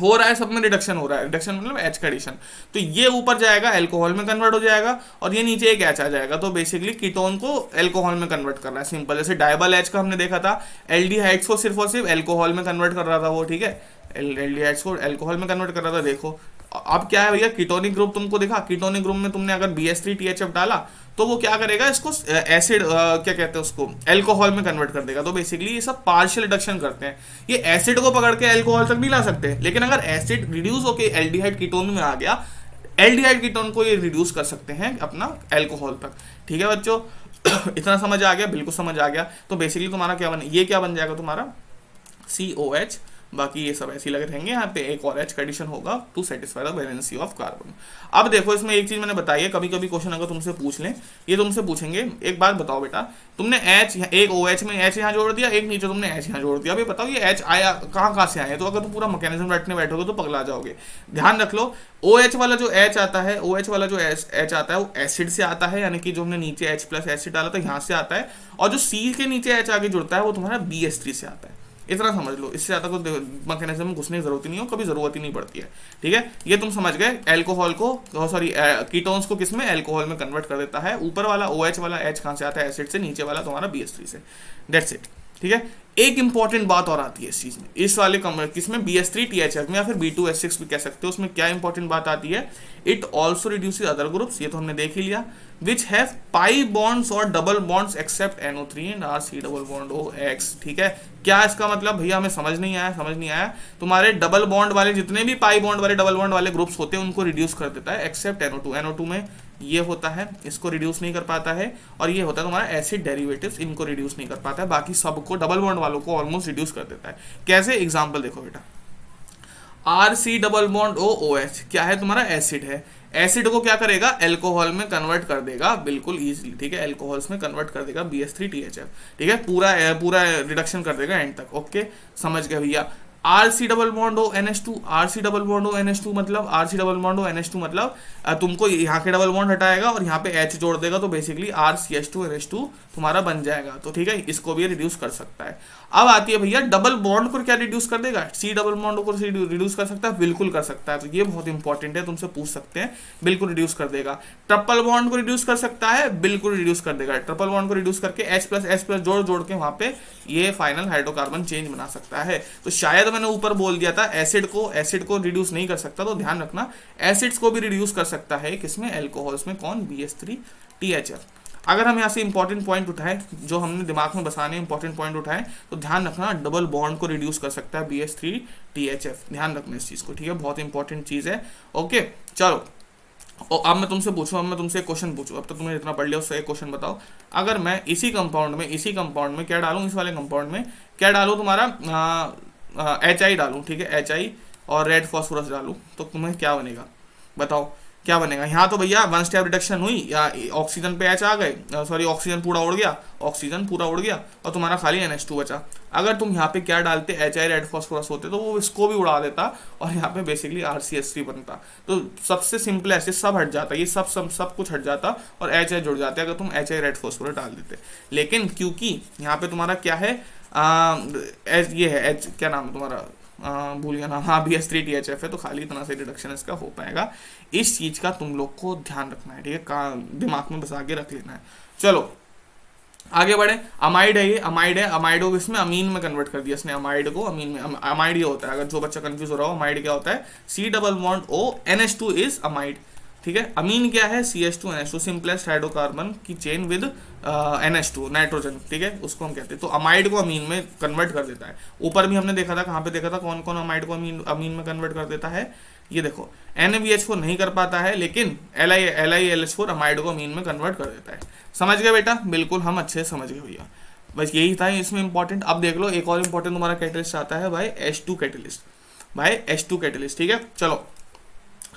हो रहा है सब में रिडक्शन हो रहा है, रिडक्शन मतलब H का एडिशन, तो ये ऊपर जाएगा, अल्कोहल में कन्वर्ट हो जाएगा, और ये नीचे एक H आ जाएगा, तो बेसिकली कीटोन को अल्कोहल में कन्वर्ट करना है, सिंपल। जैसे डायबल H का हमने देखा था, एल्डिहाइड्स को सिर्फ और सिर्फ अल्कोहल में कन्वर्ट कर रहा था वो, ठीक है, एल्डिहाइड्स को अल्कोहल में कन्वर्ट कर रहा था। देखो अब क्या है भैया, कीटोनिक ग्रुप तुमको दिखा, कीटोनिक ग्रुप में तुमने अगर BH3THF डाला तो वो क्या करेगा, इसको एसिड क्या कहते हैं उसको, अल्कोहल में कन्वर्ट कर देगा। तो बेसिकली ये सब पार्शियल रिडक्शन करते हैं, ये एसिड को पकड़ के अल्कोहल तक नहीं ला सकते, लेकिन अगर एसिड रिड्यूस होकर एल्डिहाइड कीटोन में आ गया, एल्डिहाइड कीटोन को ये रिड्यूस कर सकते हैं अपना अल्कोहल तक, ठीक है बच्चों। इतना समझ आ गया? बिल्कुल समझ आ गया। तो बेसिकली तुम्हारा क्या बन जाएगा तुम्हारा COH, बाकी ये सब ऐसे ही लगे रहेंगे, यहाँ पे एक और H का एडिशन होगा to satisfy the valency of carbon. अब देखो इसमें एक चीज मैंने बताई है, कभी कभी क्वेश्चन अगर तुमसे पूछ लें, ये तुमसे पूछेंगे, एक बात बताओ बेटा, तुमने H, एक OH में H यहाँ जोड़ दिया, एक नीचे तुमने H यहाँ जोड़ दिया, अभी बताओ ये H आया कहाँ से आया? तो अगर तुम पूरा मैकेनिज्म रटने बैठोगे तो पगला जाओगे। ध्यान रख लो, OH वाला जो H आता है, H आता है वो एसिड से आता है, यानी कि जो हमने नीचे H प्लस एसिड डाला था यहाँ से आता है, और जो C के नीचे H आगे जुड़ता है वो तुम्हारा BH3 से आता है। इतना समझ लो, इससे ज़्यादा कोई मैकेनिज्म में घुसने की जरूरत ही नहीं हो, कभी जरूरत ही नहीं पड़ती है, ठीक है। ये तुम समझ गए, अल्कोहल को कीटोन्स को किसमें, अल्कोहल में कन्वर्ट कर देता है। ऊपर वाला OH वाला H कहाँ से आता है, एसिड से, नीचे वाला तुम्हारा BH3 से, दैट्स इट, ठीक है। एक इंपॉर्टेंट बात और आती है इस चीज में, इस वाले किसमें, BH3THF में या फिर B2S6 भी कह सकते हो। उसमें क्या इंपॉर्टेंट बात आती है, it also reduces other groups, ये तो हमने देख ही लिया, विच हैव पाई बॉन्ड्स और double bonds except NO3 and RC double bond OX, ठीक है। क्या इसका मतलब भैया, हमें समझ नहीं आया। तुम्हारे डबल बॉन्ड वाले जितने भी पाई बॉन्ड वाले, डबल बॉन्ड वाले ग्रुप्स होते हैं उनको रिड्यूस कर देता है, एक्सेप्ट NO2 में ये होता है, इसको रिड्यूस नहीं कर पाता है, और ये होता है तुम्हारा एसिड डेरिवेटिव्स, इनको रिड्यूस नहीं कर पाता है, बाकी सबको, डबल बॉन्ड वालों को ऑलमोस्ट रिड्यूस कर देता है। कैसे? एग्जांपल देखो बेटा, RC डबल बॉन्ड OH क्या है, तुम्हारा एसिड है, एसिड को क्या करेगा, अल्कोहल में कन्वर्ट कर देगा, बिल्कुल इजीली, ठीक है, अल्कोहल्स में कन्वर्ट कर देगा BH3THF, ठीक है, पूरा रिडक्शन कर देगा एंड तक, ओके, समझ गए भैया। आरसी डबल बॉन्ड हो NH2, आरसी डबल बॉन्ड हो NH2 मतलब, आरसी डबल बॉन्ड हो NH2 मतलब तुमको यहाँ के डबल बॉन्ड हटाएगा और यहाँ पे H जोड़ देगा, तो बेसिकली RCH2 NH2 तुम्हारा बन जाएगा। तो ठीक है, इसको भी रिड्यूस कर सकता है। अब आती है भैया डबल बॉन्ड को क्या रिड्यूस कर देगा, सी डबल बॉन्ड को रिड्यूस कर सकता है, बिल्कुल कर सकता है। तो ये बहुत इंपॉर्टेंट है, तुमसे पूछ सकते हैं, बिल्कुल रिड्यूस कर देगा। ट्रिपल बॉन्ड को रिड्यूस कर सकता है, बिल्कुल रिड्यूस कर देगा। ट्रिपल बॉन्ड को रिड्यूस करके H+H+ जोड़ जोड़ के वहां पे ये फाइनल हाइड्रोकार्बन चेंज बना सकता है। तो शायद मैंने ऊपर बोल दिया था एसिड को रिड्यूस नहीं कर सकता, तो ध्यान रखना एसिड्स को भी रिड्यूस कर सकता है, किसमें, एल्कोहल्स में। कौन, BH3THF। अगर हम यहाँ से इंपॉर्टेंट पॉइंट उठाएं, जो हमने दिमाग में बसाने इंपॉर्टेंट पॉइंट उठाएं, तो ध्यान रखना डबल बॉन्ड को रिड्यूस कर सकता है BH3THF। ध्यान रखना इस चीज को, ठीक है, बहुत इंपॉर्टेंट चीज है। ओके चलो, और अब मैं तुमसे पूछूं, अब मैं तुमसे एक क्वेश्चन पूछूं, अब तक तुमने इतना पढ़ लिया, उससे एक क्वेश्चन बताओ। अगर मैं इसी कंपाउंड में क्या डालूं, इस वाले कंपाउंड में क्या डालूं, तुम्हारा HI डालूं, ठीक है, HI और रेड फॉस्फोरस डालूं, तो तुम्हें क्या बनेगा, बताओ क्या बनेगा। यहाँ तो भैया वन स्टेप रिडक्शन हुई, या ऑक्सीजन पे H आ गए, सॉरी ऑक्सीजन पूरा उड़ गया और तुम्हारा खाली NH2 बचा। अगर तुम यहाँ पे क्या डालते, HI रेड फॉस्फोरस होते, तो वो इसको भी उड़ा देता और यहाँ पे बेसिकली RCH3 बनता। तो सबसे सिंपल ऐसे सब हट जाता, ये सब कुछ हट जाता और HI जुड़ जाते अगर तुम HI रेड फॉस्फोरस डाल देते। लेकिन क्योंकि यहाँ पे तुम्हारा क्या है, ये है H, क्या नाम है तुम्हारा, भूल गया नाम, हाँ BH3THF है, तो खाली इतना से रिडक्शन इसका हो पाएगा। इस चीज का तुम लोग को ध्यान रखना है, ठीक है, दिमाग में बसा के रख लेना है। चलो आगे बढ़े। अमाइड है, ये अमाइड है, अमाइड को इसमें अमीन में कन्वर्ट कर दिया इसने, अमाइड को अमीन में। अमाइड ये होता है, अगर जो बच्चा कंफ्यूज हो रहा हो, अमाइड क्या होता है, C double bond O NH2 is amide, ठीक है। अमीन क्या है, CH2NH2, सिंपलेस्ट हाइड्रोकार्बन की चेन विद NH2 नाइट्रोजन, ठीक है, उसको हम कहते हैं। तो अमाइड को अमीन में कन्वर्ट कर देता है। ऊपर भी हमने देखा था, कहाँ पे देखा था, कौन कौन अमाइड को अमीन में कन्वर्ट कर देता है, ये देखो NaBH4 नहीं कर पाता है, लेकिन LiLH4 अमाइड को अमीन में कन्वर्ट कर देता है। समझ गए बेटा, बिल्कुल हम अच्छे से समझ गए भैया, बस यही था इसमें इंपॉर्टेंट। अब देख लो एक और इंपॉर्टेंट तुम्हारा कैटलिस्ट आता है भाई, H2 कैटलिस्ट, ठीक है। चलो,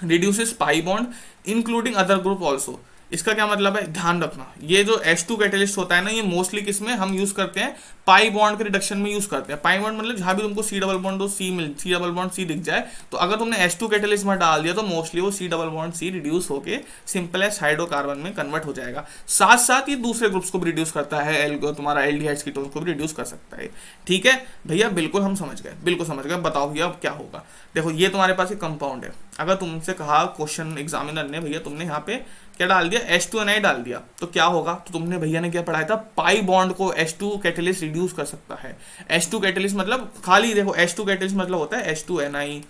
reduces pi bond including other group also। इसका क्या मतलब है, ध्यान रखना, ये जो H2 कैटलिस्ट होता है ना, ये मोस्टली किसमें हम यूज करते हैं, पाई बॉन्ड के रिडक्शन में यूज करते हैं। पाई बॉन्ड मतलब जहां भी तुमको C double bond C double bond C दिख जाए, तो अगर तुमने H2 कैटलिस्ट में डाल दिया, तो मोस्टली वो C double bond C reduce होके सिंपलेस्ट हाइड्रोकार्बन में कन्वर्ट हो जाएगा। साथ साथ ये दूसरे ग्रुप्स को भी रिड्यूस करता है, तुम्हारा एल्डिहाइड्स कीटोन को भी रिड्यूस कर सकता है, ठीक है भैया, बिल्कुल हम समझ गए, बिल्कुल समझ गए। बताओ भैया अब क्या होगा। देखो ये तुम्हारे पास एक कंपाउंड है, अगर तुमसे कहा क्वेश्चन एग्जामिनर ने, भैया तुमने यहाँ पे क्या डाल दिया, H2Ni डाल दिया, तो क्या होगा, तो तुमने भैया ने क्या पढ़ाया था, पाई बॉन्ड को H2 कैटलिस्ट रिड्यूस कर सकता है। H2 कैटलिस्ट मतलब खाली देखो, H2 कैटलिस्ट मतलब होता है H2Ni,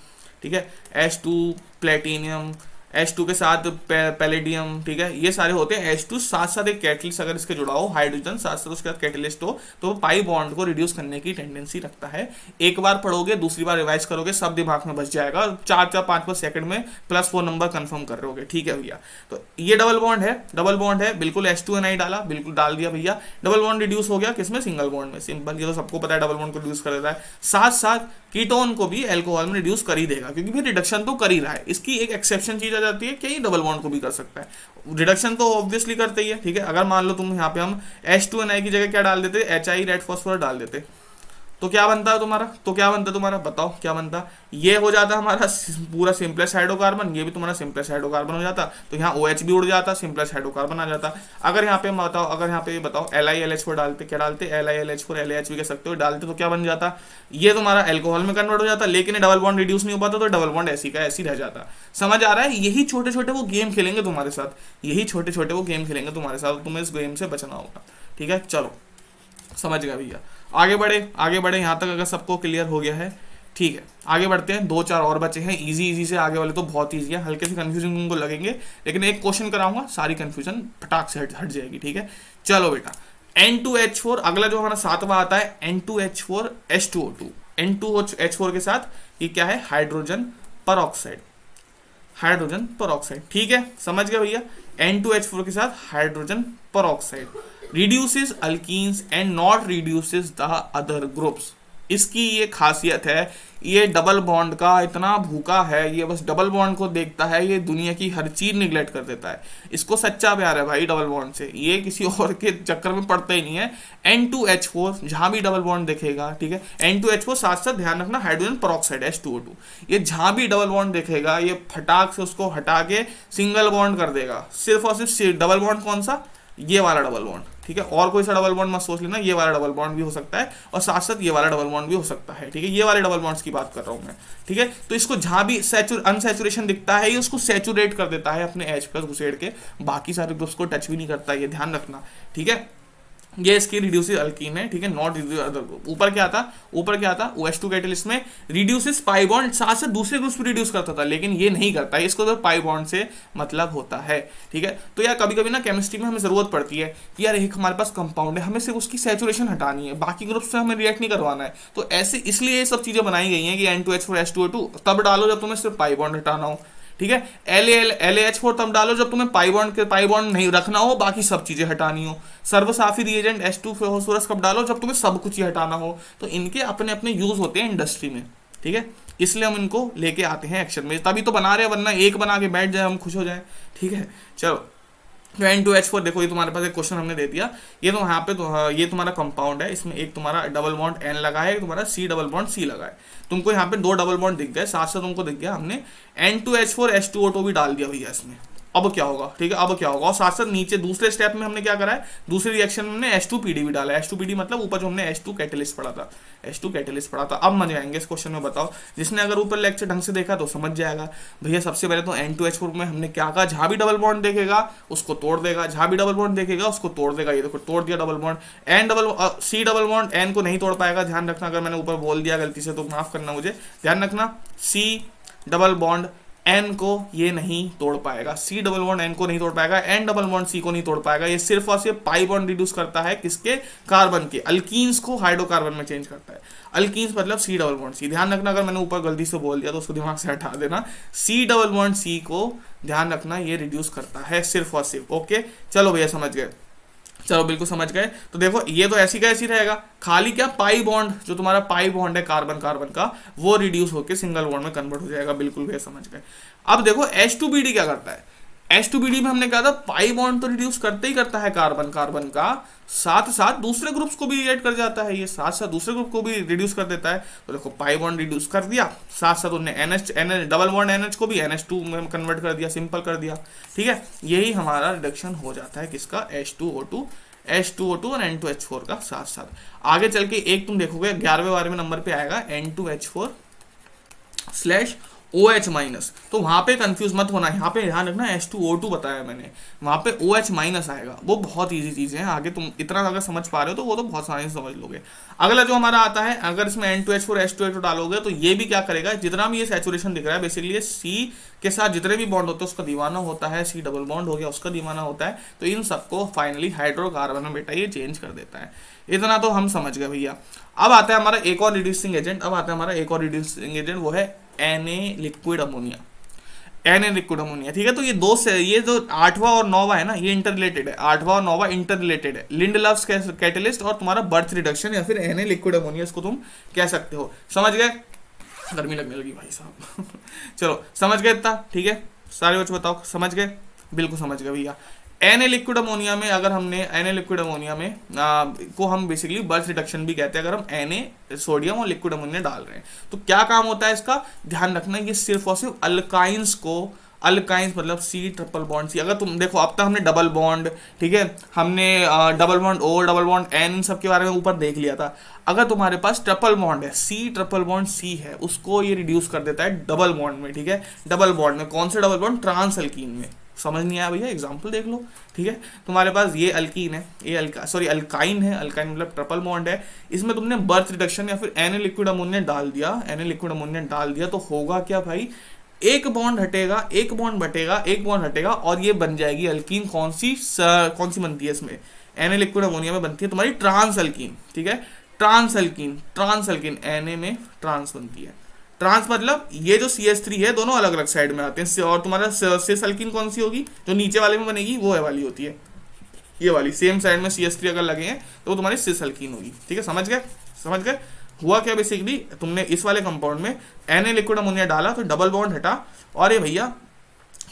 ठीक है, H2 प्लेटिनियम, H2 के साथ पैलेडियम, ठीक है, ये सारे होते हैं H2, साथ साथ एक कैटलिस्ट अगर इसके जुड़ा हो, हाइड्रोजन साथ साथ उसके साथ कैटलिस्ट हो, तो पाई बॉन्ड को रिड्यूस करने की टेंडेंसी रखता है। एक बार पढ़ोगे, दूसरी बार रिवाइज करोगे, सब दिमाग में बच जाएगा, 4-5 सेकंड में +4 नंबर कंफर्म कर रहोगे, ठीक है भैया। तो ये डबल बॉन्ड है, बिल्कुल H2Ni डाला, बिल्कुल डाल दिया भैया, डबल बॉन्ड रिड्यूस हो गया किसमें, सिंगल बॉन्ड में, सिंपल, ये तो सबको पता है डबल बॉन्ड को रिड्यूस कर देता है। साथ साथ कीटोन को भी अल्कोहल में रिड्यूस कर ही देगा, क्योंकि फिर रिडक्शन तो कर ही रहा है। इसकी एक एक्सेप्शन चीज आ जाती है कि ये डबल बॉन्ड को भी कर सकता है, रिडक्शन तो ऑब्वियसली करते ही है, ठीक है। अगर मान लो तुम यहाँ पे हम H2Ni की जगह क्या डाल देते, HI रेड फॉस्फोरस डाल देते, तो क्या बनता है तुम्हारा, बताओ क्या बनता, ये हो जाता हमारा पूरा सिंपलेस्ट हाइड्रोकार्बन, ये भी तुम्हारा सिंपलेस्ट हाइड्रोकार्बन हो जाता, तो यहाँ OH भी उड़ जाता, सिंपलेस्ट हाइड्रोकार्बन आ जाता। अगर यहाँ पे बताओ LiLH4 डालते, क्या डालते, LiLH4 LH भी कह सकते हो, डालते तो क्या बन जाता, ये तुम्हारा अल्कोहल में कन्वर्ट हो जाता, लेकिन डबल बॉन्ड रिड्यूस नहीं हो पाता, तो डबल बॉन्ड ऐसी का ऐसी रह जाता। समझ आ रहा है, यही छोटे छोटे वो गेम खेलेंगे तुम्हारे साथ, तुम्हें इस गेम से बचना होगा, ठीक है। चलो समझ गया भैया, आगे बढ़े यहाँ तक अगर सबको क्लियर हो गया है, ठीक है, आगे बढ़ते हैं। 2-4 और बचे हैं, इजी से, आगे वाले तो बहुत ईजी है, हल्के से कंफ्यूजन तुमको लगेंगे, लेकिन एक क्वेश्चन कराऊंगा, सारी कंफ्यूजन फटाक से हट जाएगी, ठीक है। चलो बेटा, N2H4, अगला जो हमारा 7वां आता है N2H4 H2O2, N2H4 के साथ ये क्या है, हाइड्रोजन पर, ठीक है, समझ गए भैया। N2H4 के साथ हाइड्रोजन पर, reduces alkenes and not reduces the other groups, इसकी ये खासियत है, ये डबल बॉन्ड का इतना भूखा है, ये बस डबल बॉन्ड को देखता है, ये दुनिया की हर चीज निगलेक्ट कर देता है। इसको सच्चा प्यार है भाई डबल बॉन्ड से, ये किसी और के चक्कर में पड़ता ही नहीं है। N2H4 जहां भी डबल बॉन्ड दिखेगा, ठीक है, N2H4 साथ साथ ध्यान रखना हाइड्रोजन पेरोक्साइड H2O2, ये जहां भी डबल बॉन्ड दिखेगा ये फटाक से उसको हटा के सिंगल बॉन्ड कर देगा। सिर्फ और सिर्फ डबल बॉन्ड कौन सा, ये वाला डबल बॉन्ड, ठीक है, और कोई सा डबल बॉन्ड मत सोच लेना, ये वाला डबल बॉन्ड भी हो सकता है और साथ साथ ये वाला डबल बॉन्ड भी हो सकता है, ठीक है, ये वाले डबल बॉन्ड्स की बात कर रहा हूं मैं, ठीक है। तो इसको जहां भी अनसैचुरेशन दिखता है ये उसको सैचुरेट कर देता है अपने H+ घुसेड़ के, बाकी सारे ग्रुप्स को टच भी नहीं करता, ये ध्यान रखना, ठीक है। ये इसकी रिड्यूसिव अल्कीन है, ठीक है, नॉट ऊपर क्या था, OH2 कैटलिस्ट में रिड्यूसिस पाई बॉन्ड, साथ साथ दूसरे ग्रुप्स भी रिड्यूस करता था, लेकिन ये नहीं करता है, इसको तो पाई बॉन्ड से मतलब होता है, ठीक है। तो यार कभी कभी ना केमिस्ट्री में हमें जरूरत पड़ती है कि यार एक हमारे पास कंपाउंड है, हमें सिर्फ उसकी सैचुरेशन हटानी है, बाकी ग्रुप से हमें रिएक्ट नहीं करवाना है, तो ऐसे इसलिए ये सब चीजें बनाई गई हैं कि N2H4 H2O2 तब डालो जब तुम्हें सिर्फ पाई बॉन्ड हटाना हो, ठीक है। LaH4 तब डालो जब तुम्हें पाई बॉन्ड नहीं रखना हो, बाकी सब चीजें हटानी हो। सर्वसाफी रिएजेंट H2 फॉस्फोरस कब डालो जब तुम्हें सब कुछ ही हटाना हो। तो इनके अपने अपने यूज होते हैं इंडस्ट्री में, ठीक है, इसलिए हम इनको लेके आते हैं एक्शन में, तभी तो बना रहे हैं, वरना एक बना के बैठ जाए हम खुश हो जाए, ठीक है। चलो N2H4 देखो, ये तुम्हारे पास एक क्वेश्चन हमने दे दिया, ये तो यहाँ पे तो ये तुम्हारा कंपाउंड है, इसमें एक तुम्हारा डबल बॉन्ड N लगा है, एक तुम्हारा C डबल बॉन्ड C लगा है, तुमको यहाँ पे दो डबल बॉन्ड दिख गए, साथ साथ तुमको दिख गया हमने N2H4 H2O2 भी डाल दिया भैया इसमें। अब क्या होगा, ठीक है, अब क्या होगा, और साथ साथ नीचे दूसरे स्टेप में हमने क्या करा है, दूसरे रिएक्शन में हमने H2PD भी डाला है। H2PD मतलब ऊपर जो हमने H2 कैटलिस्ट पढ़ा था, H2 कैटलिस्ट पढ़ा था। अब मजे आएंगे इस क्वेश्चन में, बताओ, जिसने अगर ऊपर लेक्चर ढंग से देखा तो समझ जाएगा भैया। सबसे पहले तो N2H4 में हमने क्या कहा, जहां भी डबल बॉन्ड देखेगा उसको तोड़ देगा, जहां भी डबल बॉन्ड देखेगा उसको तोड़ देगा, ये देखो तोड़ दिया double bond. C double bond N को नहीं तोड़ पाएगा, ध्यान रखना, अगर मैंने ऊपर बोल दिया गलती से तो माफ करना मुझे, ध्यान रखना, C डबल बॉन्ड N को ये नहीं तोड़ पाएगा, C डबल बॉन्ड N को नहीं तोड़ पाएगा, N डबल बॉन्ड C को नहीं तोड़ पाएगा। ये सिर्फ और सिर्फ पाई बॉन्ड रिड्यूस करता है, किसके, कार्बन के, अल्कीन्स को हाइड्रोकार्बन में चेंज करता है। अल्कीन्स मतलब C डबल बॉन्ड C, ध्यान रखना, अगर मैंने ऊपर गलती से बोल दिया तो उसको दिमाग से हटा देना। C डबल बॉन्ड C को ध्यान रखना, ये रिड्यूस करता है सिर्फ और सिर्फ। ओके, चलो भैया समझ गए, चलो बिल्कुल समझ गए। तो देखो ये तो ऐसी का ऐसी रहेगा, खाली क्या पाई बॉन्ड, जो तुम्हारा पाई बॉन्ड है कार्बन कार्बन का, वो रिड्यूस होकर सिंगल बॉन्ड में कन्वर्ट हो जाएगा, बिल्कुल भैया समझ गए। अब देखो H2BD क्या करता है, H2BD में हमने कहा था पाई बॉन्ड तो रिड्यूस करते ही करता है कार्बन कार्बन का, साथ साथ दूसरे ग्रुप्स को भी रिएक्ट कर जाता है, ये साथ साथ दूसरे ग्रुप को भी रिड्यूस कर देता है। तो देखो पाई बॉन्ड रिड्यूस कर दिया, साथ साथ उन्हें NH डबल बॉन्ड NH को भी NH2 में कन्वर्ट कर दिया, सिंपल कर दिया, ठीक है। यही हमारा रिडक्शन हो जाता है किसका, H2O2 और N2H4 का साथ साथ। आगे चल के एक तुम देखोगे 11वें नंबर पे आएगा N2H4/OH-, तो वहां पे कंफ्यूज मत होना, यहाँ पे ध्यान रखना H2O2 बताया मैंने, वहां पे OH- आएगा, वो बहुत इजी चीज है, आगे तुम इतना अगर समझ पा रहे हो तो वो तो बहुत आसानी से समझ लोगे। अगला जो हमारा आता है, अगर इसमें N2H4 H2O2 डालोगे तो ये भी क्या करेगा, जितना भी ये सैचुरेशन दिख रहा है बेसिकली ये C के साथ जितने भी बॉन्ड होते हैं उसका दीवाना होता है, C डबल बॉन्ड हो गया उसका दीवाना होता है, तो इन सबको फाइनली हाइड्रोकार्बन में बेटा ये चेंज कर देता है। इतना तो हम समझ गए भैया। अब आता है हमारा एक और रिड्यूसिंग एजेंट, वो है Na लिक्विड अमोनिया, ठीक है। तो ये ये जो 8वां और 9वां है ना, ये इंटररिलेटेड है, 8वां और 9वां इंटररिलेटेड है, लिंडलफ्स कैटलिस्ट और तुम्हारा बर्थ रिडक्शन या फिर Na लिक्विड अमोनिया, इसको तुम कह सकते हो। समझ गए, गर्मी लगने लगी भाई साहब चलो समझ गए इतना, ठीक है, सारे बच्चे बताओ समझ गए, बिल्कुल समझ गए भैया। Na लिक्विड अमोनिया में अगर हमने Na लिक्विड अमोनिया में को हम बेसिकली बर्थ रिडक्शन भी कहते हैं, अगर हम Na सोडियम और लिक्विड अमोनिया डाल रहे हैं तो क्या काम होता है इसका, ध्यान रखना, ये सिर्फ और सिर्फ अल्काइंस मतलब C ट्रिपल बॉन्ड C, अगर तुम देखो अब तक हमने डबल बॉन्ड, ठीक है, हमने double bond O double bond N इन सब के बारे में ऊपर देख लिया था। अगर तुम्हारे पास ट्रिपल बॉन्ड है, C ट्रिपल बॉन्ड C है, उसको ये रिड्यूस कर देता है डबल बॉन्ड में, ठीक है, डबल बॉन्ड में, कौन से डबल बॉन्ड, ट्रांस अल्कीन में। समझ नहीं आया भैया, एग्जाम्पल देख लो, ठीक है। तुम्हारे पास ये अल्कीन है, ये अल्काइन है, अल्काइन मतलब ट्रिपल बॉन्ड है, इसमें तुमने बर्थ रिडक्शन या फिर Na लिक्विड अमोनिया डाल दिया, तो होगा क्या भाई, एक बॉन्ड हटेगा, एक बॉन्ड हटेगा और ये बन जाएगी अल्कीन। कौन सी बनती है इसमें, Na लिक्विड अमोनिया में बनती है तुम्हारी ट्रांस अल्कीन, ठीक है, ट्रांस अल्कीन Na में ट्रांस बनती है। ट्रांस मतलब ये जो CH3 है दोनों अलग अलग साइड में आते हैं, और तुम्हारा सिस अल्कीन कौन सी होगी, जो नीचे वाले में बनेगी वो है वाली होती है, ये वाली सेम साइड में CH3 अगर लगे हैं तो तुम्हारी सिस अल्कीन होगी, ठीक है, समझ गए। हुआ क्या बेसिकली, तुमने इस वाले कंपाउंड में Na लिक्विड अमोनिया डाला तो डबल बॉन्ड हटा, और ये भैया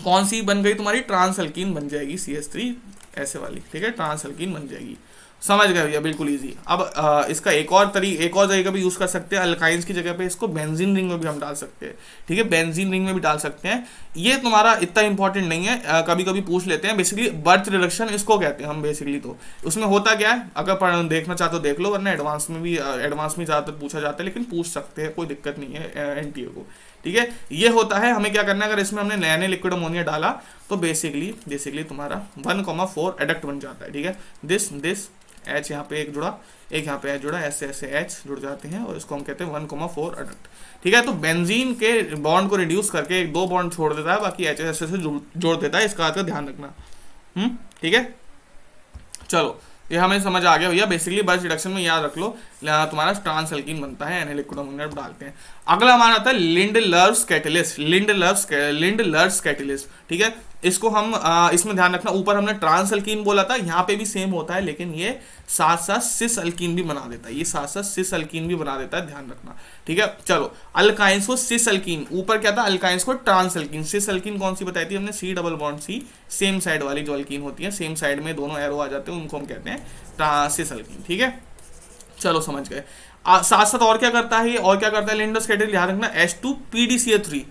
कौन सी बन गई तुम्हारी, ट्रांस अल्कीन बन जाएगी CH3 ऐसे वाली, ठीक है, ट्रांस अल्कीन बन जाएगी। समझ गए भैया, बिल्कुल इजी। अब इसका एक और तरीका भी यूज कर सकते हैं, अल्काइंस की जगह पे इसको बेंजीन रिंग में भी हम डाल सकते हैं, ठीक है, बेंजीन रिंग में भी डाल सकते हैं। ये तुम्हारा इतना इंपॉर्टेंट नहीं है, कभी कभी पूछ लेते हैं। बेसिकली बर्थ रिडक्शन इसको कहते हैं हम बेसिकली। तो उसमें होता क्या है, अगर देखना चाहते हो देख लो, वरना एडवांस में ज़्यादातर पूछा जाता है, लेकिन पूछ सकते हैं, कोई दिक्कत नहीं है NTA को, ठीक है। ये होता है, हमें क्या करना है, अगर इसमें हमने नया लिक्विड अमोनिया डाला तो बेसिकली तुम्हारा 1,4 एडक्ट बन जाता है, ठीक है। दिस H यहाँ पे एक जुड़ा, एक यहाँ पे H जुड़ा, ऐसे H जुड़ जाते हैं, और इसको हम कहते हैं 1,4 एडक्ट, ठीक है। तो बेंजीन के बॉन्ड को रिड्यूस करके एक 2 बॉन्ड छोड़ देता है, बाकी H ऐसे से जोड़ देता है, इसका बात का ध्यान रखना, ठीक है। चलो ये हमें समझ आ गया भैया। बेसिकली बर्थ रिडक्शन में याद रख लो, तुम्हारा ट्रांस अल्कीन बनता है, Na लिक्विड अमोनिया डालते हैं। अगला हमारा आता है लिंडलर्स कैटेलिस्ट, ठीक है। इसको हम इसमें ध्यान रखना, ऊपर हमने ट्रांस अल्कीन बोला था, यहाँ पे भी सेम होता है, लेकिन ये साथ साथ सिस अल्कीन भी बना देता है, ध्यान रखना, ठीक है। चलो अल्काइंस को सिस अल्कीन, ऊपर क्या था, अल्काइंस को ट्रांस अल्कीन, सिस अल्कीन कौन सी बताई थी हमने, C double bond C, same side वाली जो अल्कीन होती है, सेम साइड में दोनों एरो आ जाते हैं, उनको हम कहते हैं सिस अल्कीन, ठीक है। चलो समझ गए। साथ साथ और क्या करता है, लिंडलर्स कैटेलिस्ट, याद रखना H2PDCO3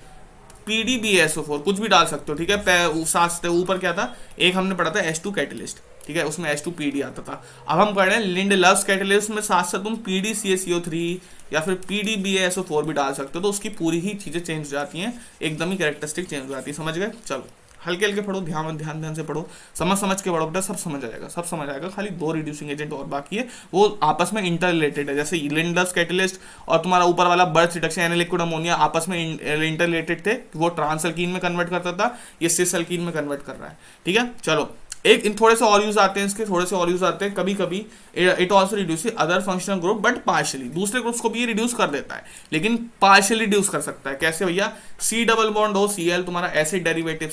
PDBSO4 कुछ भी डाल सकते हो, ठीक है। साथ ऊपर क्या था, एक हमने पढ़ा था H2 कैटेलिस्ट, ठीक है, उसमें H2PD आता था। अब हम पढ़ रहे हैं लिंडलर्स कैटेलिस्ट में साथ साथ तुम PDCaCO3 या फिर PDBSO4 भी डाल सकते हो, तो उसकी पूरी ही चीजें चेंज हो जाती हैं, एकदम ही कैरेक्टरिस्टिक चेंज हो जाती है। समझ गए। चलो हल्के हल्के पढ़ो, ध्यान से पढ़ो, समझ के पढ़ो बेटा, सब समझ आएगा। खाली 2 रिड्यूसिंग एजेंट और बाकी है, वो आपस में इंटर रिलेटेड है। जैसे लिंडलर्स कैटेलिस्ट और तुम्हारा ऊपर वाला birth reduction Na liquid ammonia आपस में इंटर रिलेटेड थे, वो ट्रांस अल्कीन में कन्वर्ट करता था, ये सिस अल्कीन में कन्वर्ट कर रहा है, ठीक है। चलो एक इन थोड़े से और यूज आते हैं कभी कभी। It also reduce other functional group but partially, दूसरे ग्रुप्स को भी ये रिड्यूस कर देता है, लेकिन पार्शियली रिड्यूस कर सकता है। कैसे भैया, C double bond O Cl तुम्हारा एसिड डेरिवेटिव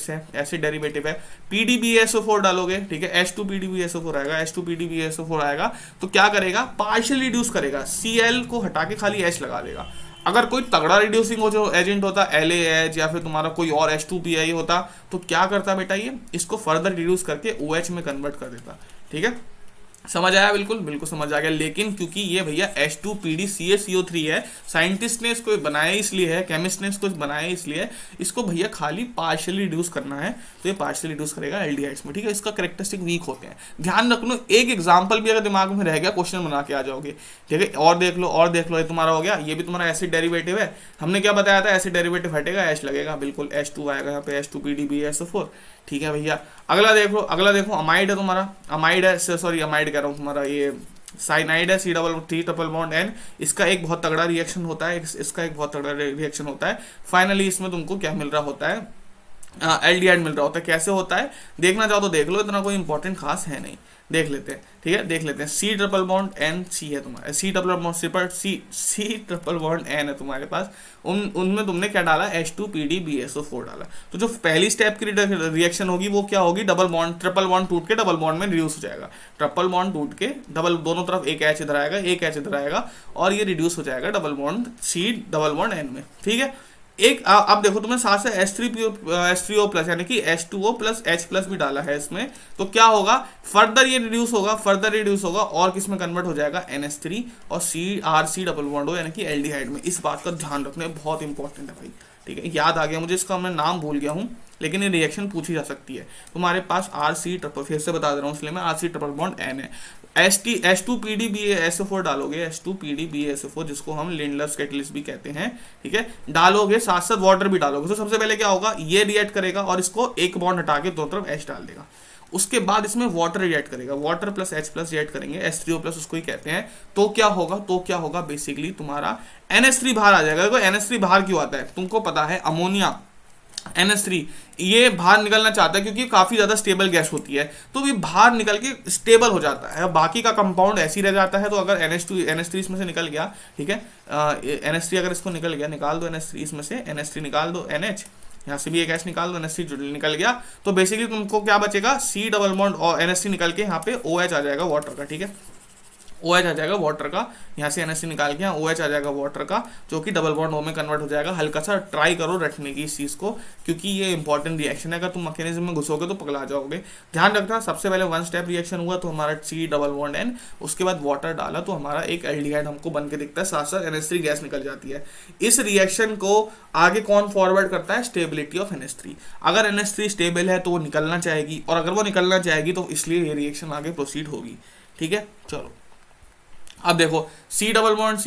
है, PDBSO4 डालोगे, ठीक है, H2PDBSO4 आएगा, तो क्या करेगा, पार्शियली रिड्यूस करेगा, Cl को हटा के खाली H लगा देगा। अगर कोई तगड़ा रिड्यूसिंग हो जो एजेंट होता, LaH या फिर तुम्हारा कोई और H2PI होता, तो क्या करता बेटा, ये इसको फर्दर रिड्यूस करके OH में कन्वर्ट कर देता, ठीक है। समझ आया, बिल्कुल समझ आ गया। लेकिन क्योंकि ये भैया H2PDCaCO3 है, साइंटिस्ट ने इसको बनाया इसलिए है, केमिस्ट ने इसको बनाया इसलिए, इसको भैया खाली पार्शियली रिड्यूस करना है, तो ये पार्शियली रिड्यूस करेगा एल्डिहाइड्स में, ठीक है। इसका कैरेक्टरिस्टिक वीक होते हैं, ध्यान रखना। एक एग्जांपल भी अगर दिमाग में रह गया, क्वेश्चन बना के आ जाओगे, ठीक है। और देख लो, ये तुम्हारा हो गया, ये भी तुम्हारा एसिड डेरिवेटिव है। हमने क्या बताया था, एसिड डेरिवेटिव हटेगा, H लगेगा, बिल्कुल H2 आएगा यहाँ पे, H2PDBSO4, ठीक है भैया। अगला देखो अमाइड है तुम्हारा, अमाइड कह रहा हूँ तुम्हारा, ये साइनाइड है, C डबल बॉन्ड N, इसका एक बहुत तगड़ा रिएक्शन होता है, फाइनली इसमें तुमको क्या मिल रहा होता है, एल्डिहाइड मिल रहा होता है। कैसे होता है देखना चाहो तो देख लो, इतना कोई इंपॉर्टेंट खास है नहीं, देख लेते हैं, ठीक है, देख लेते हैं। C double bond N C है तुम्हारा, C डबल बॉन्ड N है तुम्हारे पास, उनमें तुमने क्या डाला, H2PDBSO4 डाला, तो जो पहली स्टेप की रिएक्शन होगी वो क्या होगी, ट्रिपल बॉन्ड टूट के डबल बॉन्ड में रिड्यूस हो जाएगा, ट्रिपल बॉन्ड टूट के दोनों तरफ एक H इधर आएगा, एक H इधर आएगा, और ये रिड्यूस हो जाएगा double bond C double bond N में, ठीक है। अब देखो तुम्हें साथ से H3O प्लस यानी कि H2O प्लस H प्लस भी डाला है इसमें, तो क्या होगा, फर्दर ये रिड्यूस होगा और किस में कन्वर्ट हो जाएगा, NH3 और C डबल बॉन्ड हो यानी कि एल्डिहाइड में। इस बात का ध्यान रखना बहुत इंपॉर्टेंट है भाई, ठीक है। याद आ गया मुझे, इसका मैं नाम भूल गया हूँ, लेकिन ये रिएक्शन पूछी जा सकती है। तुम्हारे पास फिर से बता दे रहा हूँ, इसलिए मैं RC ट्रिपल बॉन्ड N है, H2PDBSO4 डालोगे, H2PDBSO4 जिसको हम लिंडलर्स कैटेलिस्ट भी कहते हैं, ठीक है, डालोगे, साथ साथ वाटर भी डालोगे, तो सबसे पहले क्या होगा, ये रिएक्ट करेगा और इसको एक बॉन्ड हटा के दोनों तरफ H डाल देगा। उसके बाद इसमें वाटर रिएक्ट करेगा, water plus H plus react करेंगे, H3O प्लस उसको ही कहते हैं। तो क्या होगा बेसिकली तुम्हारा NH3 बाहर आ जाएगा। देखो NH3 बाहर क्यों आता है, तुमको पता है, अमोनिया NH3 ये बाहर निकलना चाहता है क्योंकि काफ़ी ज़्यादा स्टेबल गैस होती है, तो ये बाहर निकल के स्टेबल हो जाता है, बाकी का कंपाउंड ऐसे ही रह जाता है। तो अगर NH3 इसमें से निकल गया, ठीक है, NH3 अगर इसको निकल गया, निकाल दो NH3 इसमें से, NH3 निकाल दो, NH यहाँ से भी एक H निकाल दो, NH3 निकल गया, तो बेसिकली तुमको क्या बचेगा, C डबल बॉन्ड और NH3 निकल के यहाँ पे OH आ जाएगा वाटर का, ठीक है, OH आ जाएगा वाटर का, यहाँ से NH निकाल के OH आ जाएगा वाटर का, जो कि डबल बॉन्ड O में कन्वर्ट हो जाएगा। हल्का सा ट्राई करो रखने की इस चीज़ को, क्योंकि ये इंपॉर्टेंट रिएक्शन है, अगर तुम मैकेनिज्म में घुसोगे तो पगला जाओगे। ध्यान रखना, सबसे पहले 1 स्टेप रिएक्शन हुआ तो हमारा C डबल बॉन्ड N, उसके बाद वाटर डाला तो हमारा एक एल्डिहाइड हमको बन के दिखता है, साथ साथ NH3 गैस निकल जाती है। इस रिएक्शन को आगे कौन फॉरवर्ड करता है? Stability of NH3। अगर NH3 स्टेबल है तो वो निकलना चाहेगी, और अगर वो निकलना चाहेगी तो इसलिए ये रिएक्शन आगे प्रोसीड होगी। ठीक है, चलो अब देखो, C डबल बॉन्ड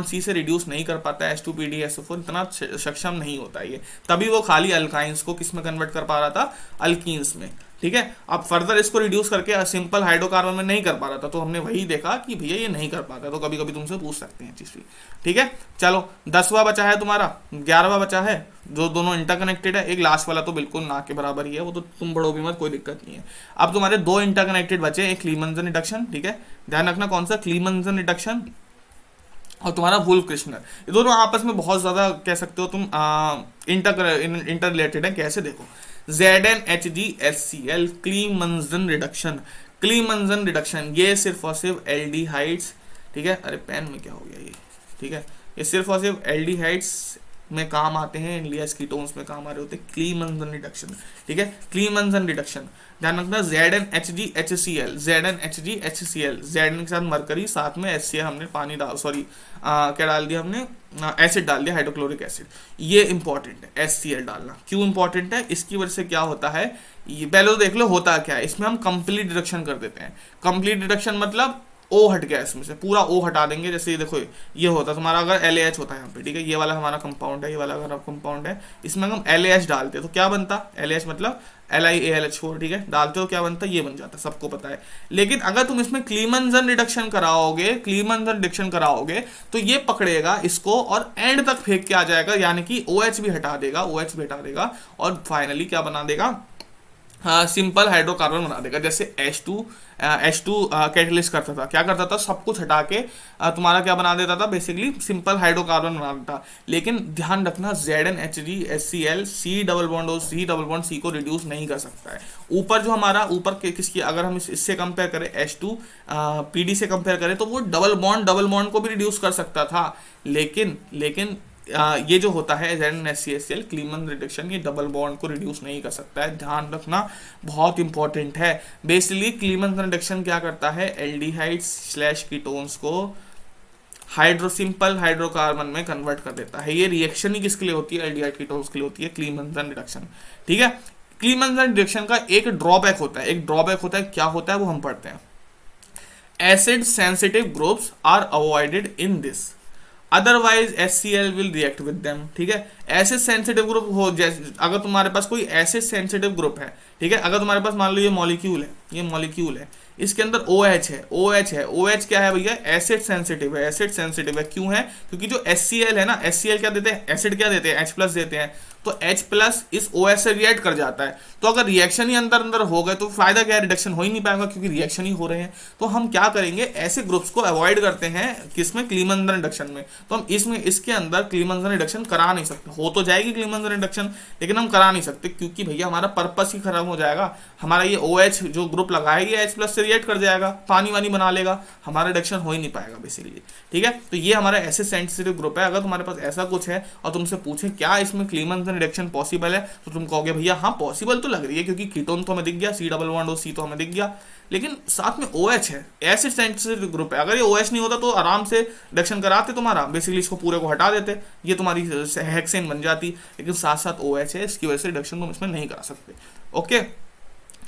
C से रिड्यूस नहीं कर पाता है H2PdSO4, इतना सक्षम नहीं होता है ये, तभी वो खाली अल्काइंस को किस में कन्वर्ट कर पा रहा था? अल्कीन्स में। ठीक है, अब फर्दर इसको रिड्यूस करके सिंपल हाइड्रोकार्बन में नहीं कर पा रहा था, तो हमने वही देखा कि भैया ये नहीं कर पाता, तो कभी कभी तुमसे पूछ सकते हैं चीज भी। ठीक है, चलो 10वां बचा है तुम्हारा, 11वां बचा है, जो दोनों इंटरकनेक्टेड है। एक लास्ट वाला तो बिल्कुल ना के बराबर ही है, वो तो तुम बढ़ो भी मत, कोई दिक्कत नहीं है। अब तुम्हारे 2 इंटरकनेक्टेड बचे, एक क्लीमंसन रिडक्शन, ठीक है, ध्यान रखना कौन सा? क्लीमंसन रिडक्शन, और तुम्हारा वुल्फ क्रिश्नर। ये दोनों आपस में बहुत ज्यादा कह सकते हो तुम इंटर रिलेटेड है। कैसे? देखो, ZnHgHCl क्लीमंसन रिडक्शन, क्लीमंसन रिडक्शन ये सिर्फ और सिर्फ एल्डिहाइड्स, ठीक है, अरे पेन में क्या हो गया ये, ठीक है, ये सिर्फ और सिर्फ एल्डिहाइड्स में काम आते हैं, एनलियस कीटोन्स में काम आ रहे होते हैं। क्लीमंसन रिडक्शन, ठीक है, क्लीमंसन रिडक्शन ध्यान रखना। ZnHgHCl, ZnHgHCl, Zn के साथ मरकरी, साथ में HCl हमने पानी डाल, सॉरी क्या डाल दिया हमने? एसिड डाल दिया, हाइड्रोक्लोरिक एसिड। ये इंपॉर्टेंट है HCl डालना। क्यों इंपॉर्टेंट है? इसकी वजह से क्या होता है, ये पहले तो देख लो होता क्या है। इसमें हम कंप्लीट डिडक्शन कर देते हैं। कंप्लीट डिडक्शन मतलब O हट गया, इसमें से पूरा O हटा देंगे। जैसे ये देखो, ये होता तुम्हारा अगर LAH होता है यहाँ पे, ठीक है, ये वाला हमारा कंपाउंड है, ये वाला हमारा कंपाउंड है, इसमें हम LAH डालते हैं तो क्या बनता? LAH मतलब LiAlH4, ठीक है, डालते हो क्या बनता? ये बन जाता, सबको पता है। लेकिन अगर तुम इसमें क्लीमंसन रिडक्शन कराओगे, क्लीमंसन रिडक्शन कराओगे तो ये पकड़ेगा इसको और एंड तक फेंक के आ जाएगा, यानी कि OH भी हटा देगा, OH भी हटा देगा, और फाइनली क्या बना देगा? सिंपल हाइड्रोकार्बन बना देगा। जैसे H2 कैटलिस्ट करता था, क्या करता था? सब कुछ हटा के तुम्हारा क्या बना देता था? बेसिकली सिंपल हाइड्रोकार्बन बना देता। लेकिन ध्यान रखना, ZnHgHCl C double bond C को रिड्यूस नहीं कर सकता है। ऊपर जो हमारा ऊपर किसकी, अगर हम इससे कंपेयर करें, H2PD से कंपेयर करें, तो वो डबल बॉन्ड को भी रिड्यूस कर सकता था। लेकिन ये जो होता है ZnHgHCl क्लीमंसन रिडक्शन, ये डबल बॉन्ड को रिड्यूस नहीं कर सकता है। ध्यान रखना, बहुत इंपॉर्टेंट है। बेसिकली क्लीमंसन रिडक्शन क्या करता है? एल्डिहाइड्स स्लैश कीटोन्स को सिंपल हाइड्रोकार्बन में कन्वर्ट कर देता है। ये रिएक्शन ही किसके लिए होती है? एल्डिहाइड कीटोन्स के लिए होती है, क्लीमंसन रिडक्शन। ठीक है, क्लीमंसन रिडक्शन का एक ड्रॉबैक होता है, क्या होता है वो हम पढ़ते हैं। Acid sensitive groups are avoided in this, otherwise HCl will react with them. ठीक है, एसिड सेंसिटिव ग्रुप हो, जैसे अगर तुम्हारे पास कोई एसिड सेंसिटिव ग्रुप है, ठीक है, अगर तुम्हारे पास मान लो ये मॉलिक्यूल है, इसके अंदर OH है, OH क्या है भैया? एसिड सेंसिटिव है। क्यों है? क्योंकि जो HCl है ना, HCl क्या देते हैं? एसिड क्या देते हैं? H+ देते हैं, तो H+ इस OH से रिएक्ट कर जाता है। तो अगर रिएक्शन ही अंदर हो गए तो फायदा क्या है? रिडक्शन हो ही नहीं पाएगा, क्योंकि रिएक्शन ही हो रहे हैं। तो हम क्या करेंगे? ऐसे ग्रुप्स को अवॉइड करते हैं, किसमें? क्लीमंसन रिडक्शन में। तो हम इसके अंदर क्लीमंसन रिडक्शन करा नहीं सकते। हो तो जाएगी क्लीमंसन रिडक्शन, लेकिन हम करा नहीं सकते, क्योंकि भैया हमारा पर्पस ही खत्म हो जाएगा। हमारा ये OH जो ग्रुप लगा है, ये H+ से रिएक्ट कर जाएगा, पानी वानी बना लेगा, हमारा रिडक्शन हो ही नहीं पाएगा बेसिकली। ठीक है, तो ये हमारा एसिड सेंसिटिव ग्रुप है। अगर तुम्हारे पास ऐसा कुछ है और तुमसे पूछे क्या इसमें क्लीमंसन रिडक्शन पॉसिबल है, तो तुम कहोगे भैया हाँ पॉसिबल तो लग रही है, क्योंकि कीटोन तो हमें दिख गया, C double bond O C तो हमें दिख गया, लेकिन साथ में OH है, एसिड सेंसिटिव ग्रुप है। अगर ये OH नहीं होता तो आराम से रिडक्शन कराते तुम्हारा, बेसिकली इसको पूरे को हटा देते, ये तुम्हारी हेक्सेन बन जाती, लेकिन साथ साथ OH है, इसकी वजह से रिडक्शन तुम इसमें नहीं करा सकते। ओके,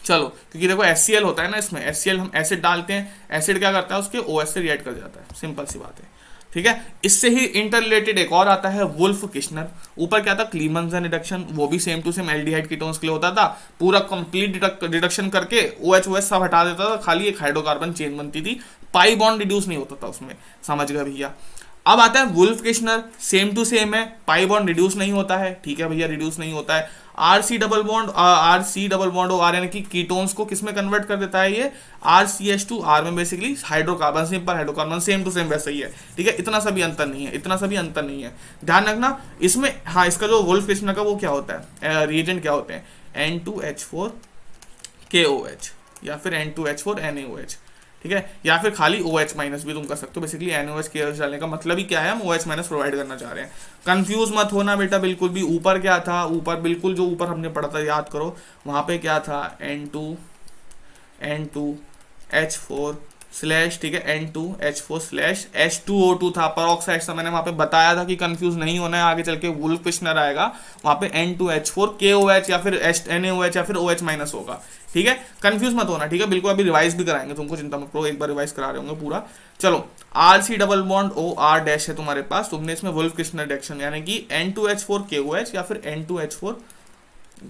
चलो, क्योंकि देखो HCl होता है ना, इसमें HCl हम एसिड डालते हैं, एसिड क्या करता है? उसके OH से रिएक्ट कर जाता है, सिंपल सी बात है। ठीक है, इससे ही इंटररिलेटेड एक और आता है वुल्फ किश्नर। ऊपर क्या था? क्लीमंसन रिडक्शन, वो भी same to same aldehyde ketones के लिए होता था, पूरा कंप्लीट रिडक्शन करके OH सब हटा देता था, खाली एक हाइड्रोकार्बन चेन बनती थी, पाई बॉन्ड रिड्यूस नहीं होता था उसमें, समझ गए भैया। अब आता है Wolff Kishner, same to same है, पाई बॉन्ड रिड्यूस नहीं होता है, ठीक है भैया, रिड्यूस नहीं होता है। RC double bond O R यानी कि कीटोन्स को किस में कन्वर्ट कर देता है? ये RCH2 R में, basically hydrocarbon, simple hydrocarbon, same to same वैसा ही है। ठीक है, इतना सा भी अंतर नहीं है, ध्यान रखना इसमें। हाँ, इसका जो वुल्फ किश्नर का वो क्या होता है, रिएजेंट क्या होते हैं? N2H4KOH या फिर N2H4NaOH। ठीक है, या फिर खाली OH माइनस भी तुम कर सकते हो। बेसिकली NaOH KOH डालने का मतलब ही क्या है, हम OH माइनस प्रोवाइड करना चाह रहे हैं। कंफ्यूज मत होना बेटा बिल्कुल भी। ऊपर क्या था, ऊपर बिल्कुल जो ऊपर हमने पढ़ा था याद करो, वहां पे क्या था N2H4 स्लैश, ठीक है, N2H4 स्लैश H2O2 था परऑक्साइड सा। मैंने वहां पे बताया था कि कंफ्यूज नहीं होना है, आगे चल के वुल्फ क्वेश्चनर आएगा वहां पे N2H4 KOH या फिर NaOH या फिर OH माइनस होगा, ठीक है, कंफ्यूज मत होना, ठीक है, बिल्कुल। अभी रिवाइज भी कराएंगे तुमको, चिंता मत करो, एक बार रिवाइज करा रहे होंगे पूरा। चलो, RC double bond OR dash है तुम्हारे पास, तुमने इसमें वुल्फ क्वेश्चनर रिएक्शन यानी कि N2H4 KOH या फिर N2H4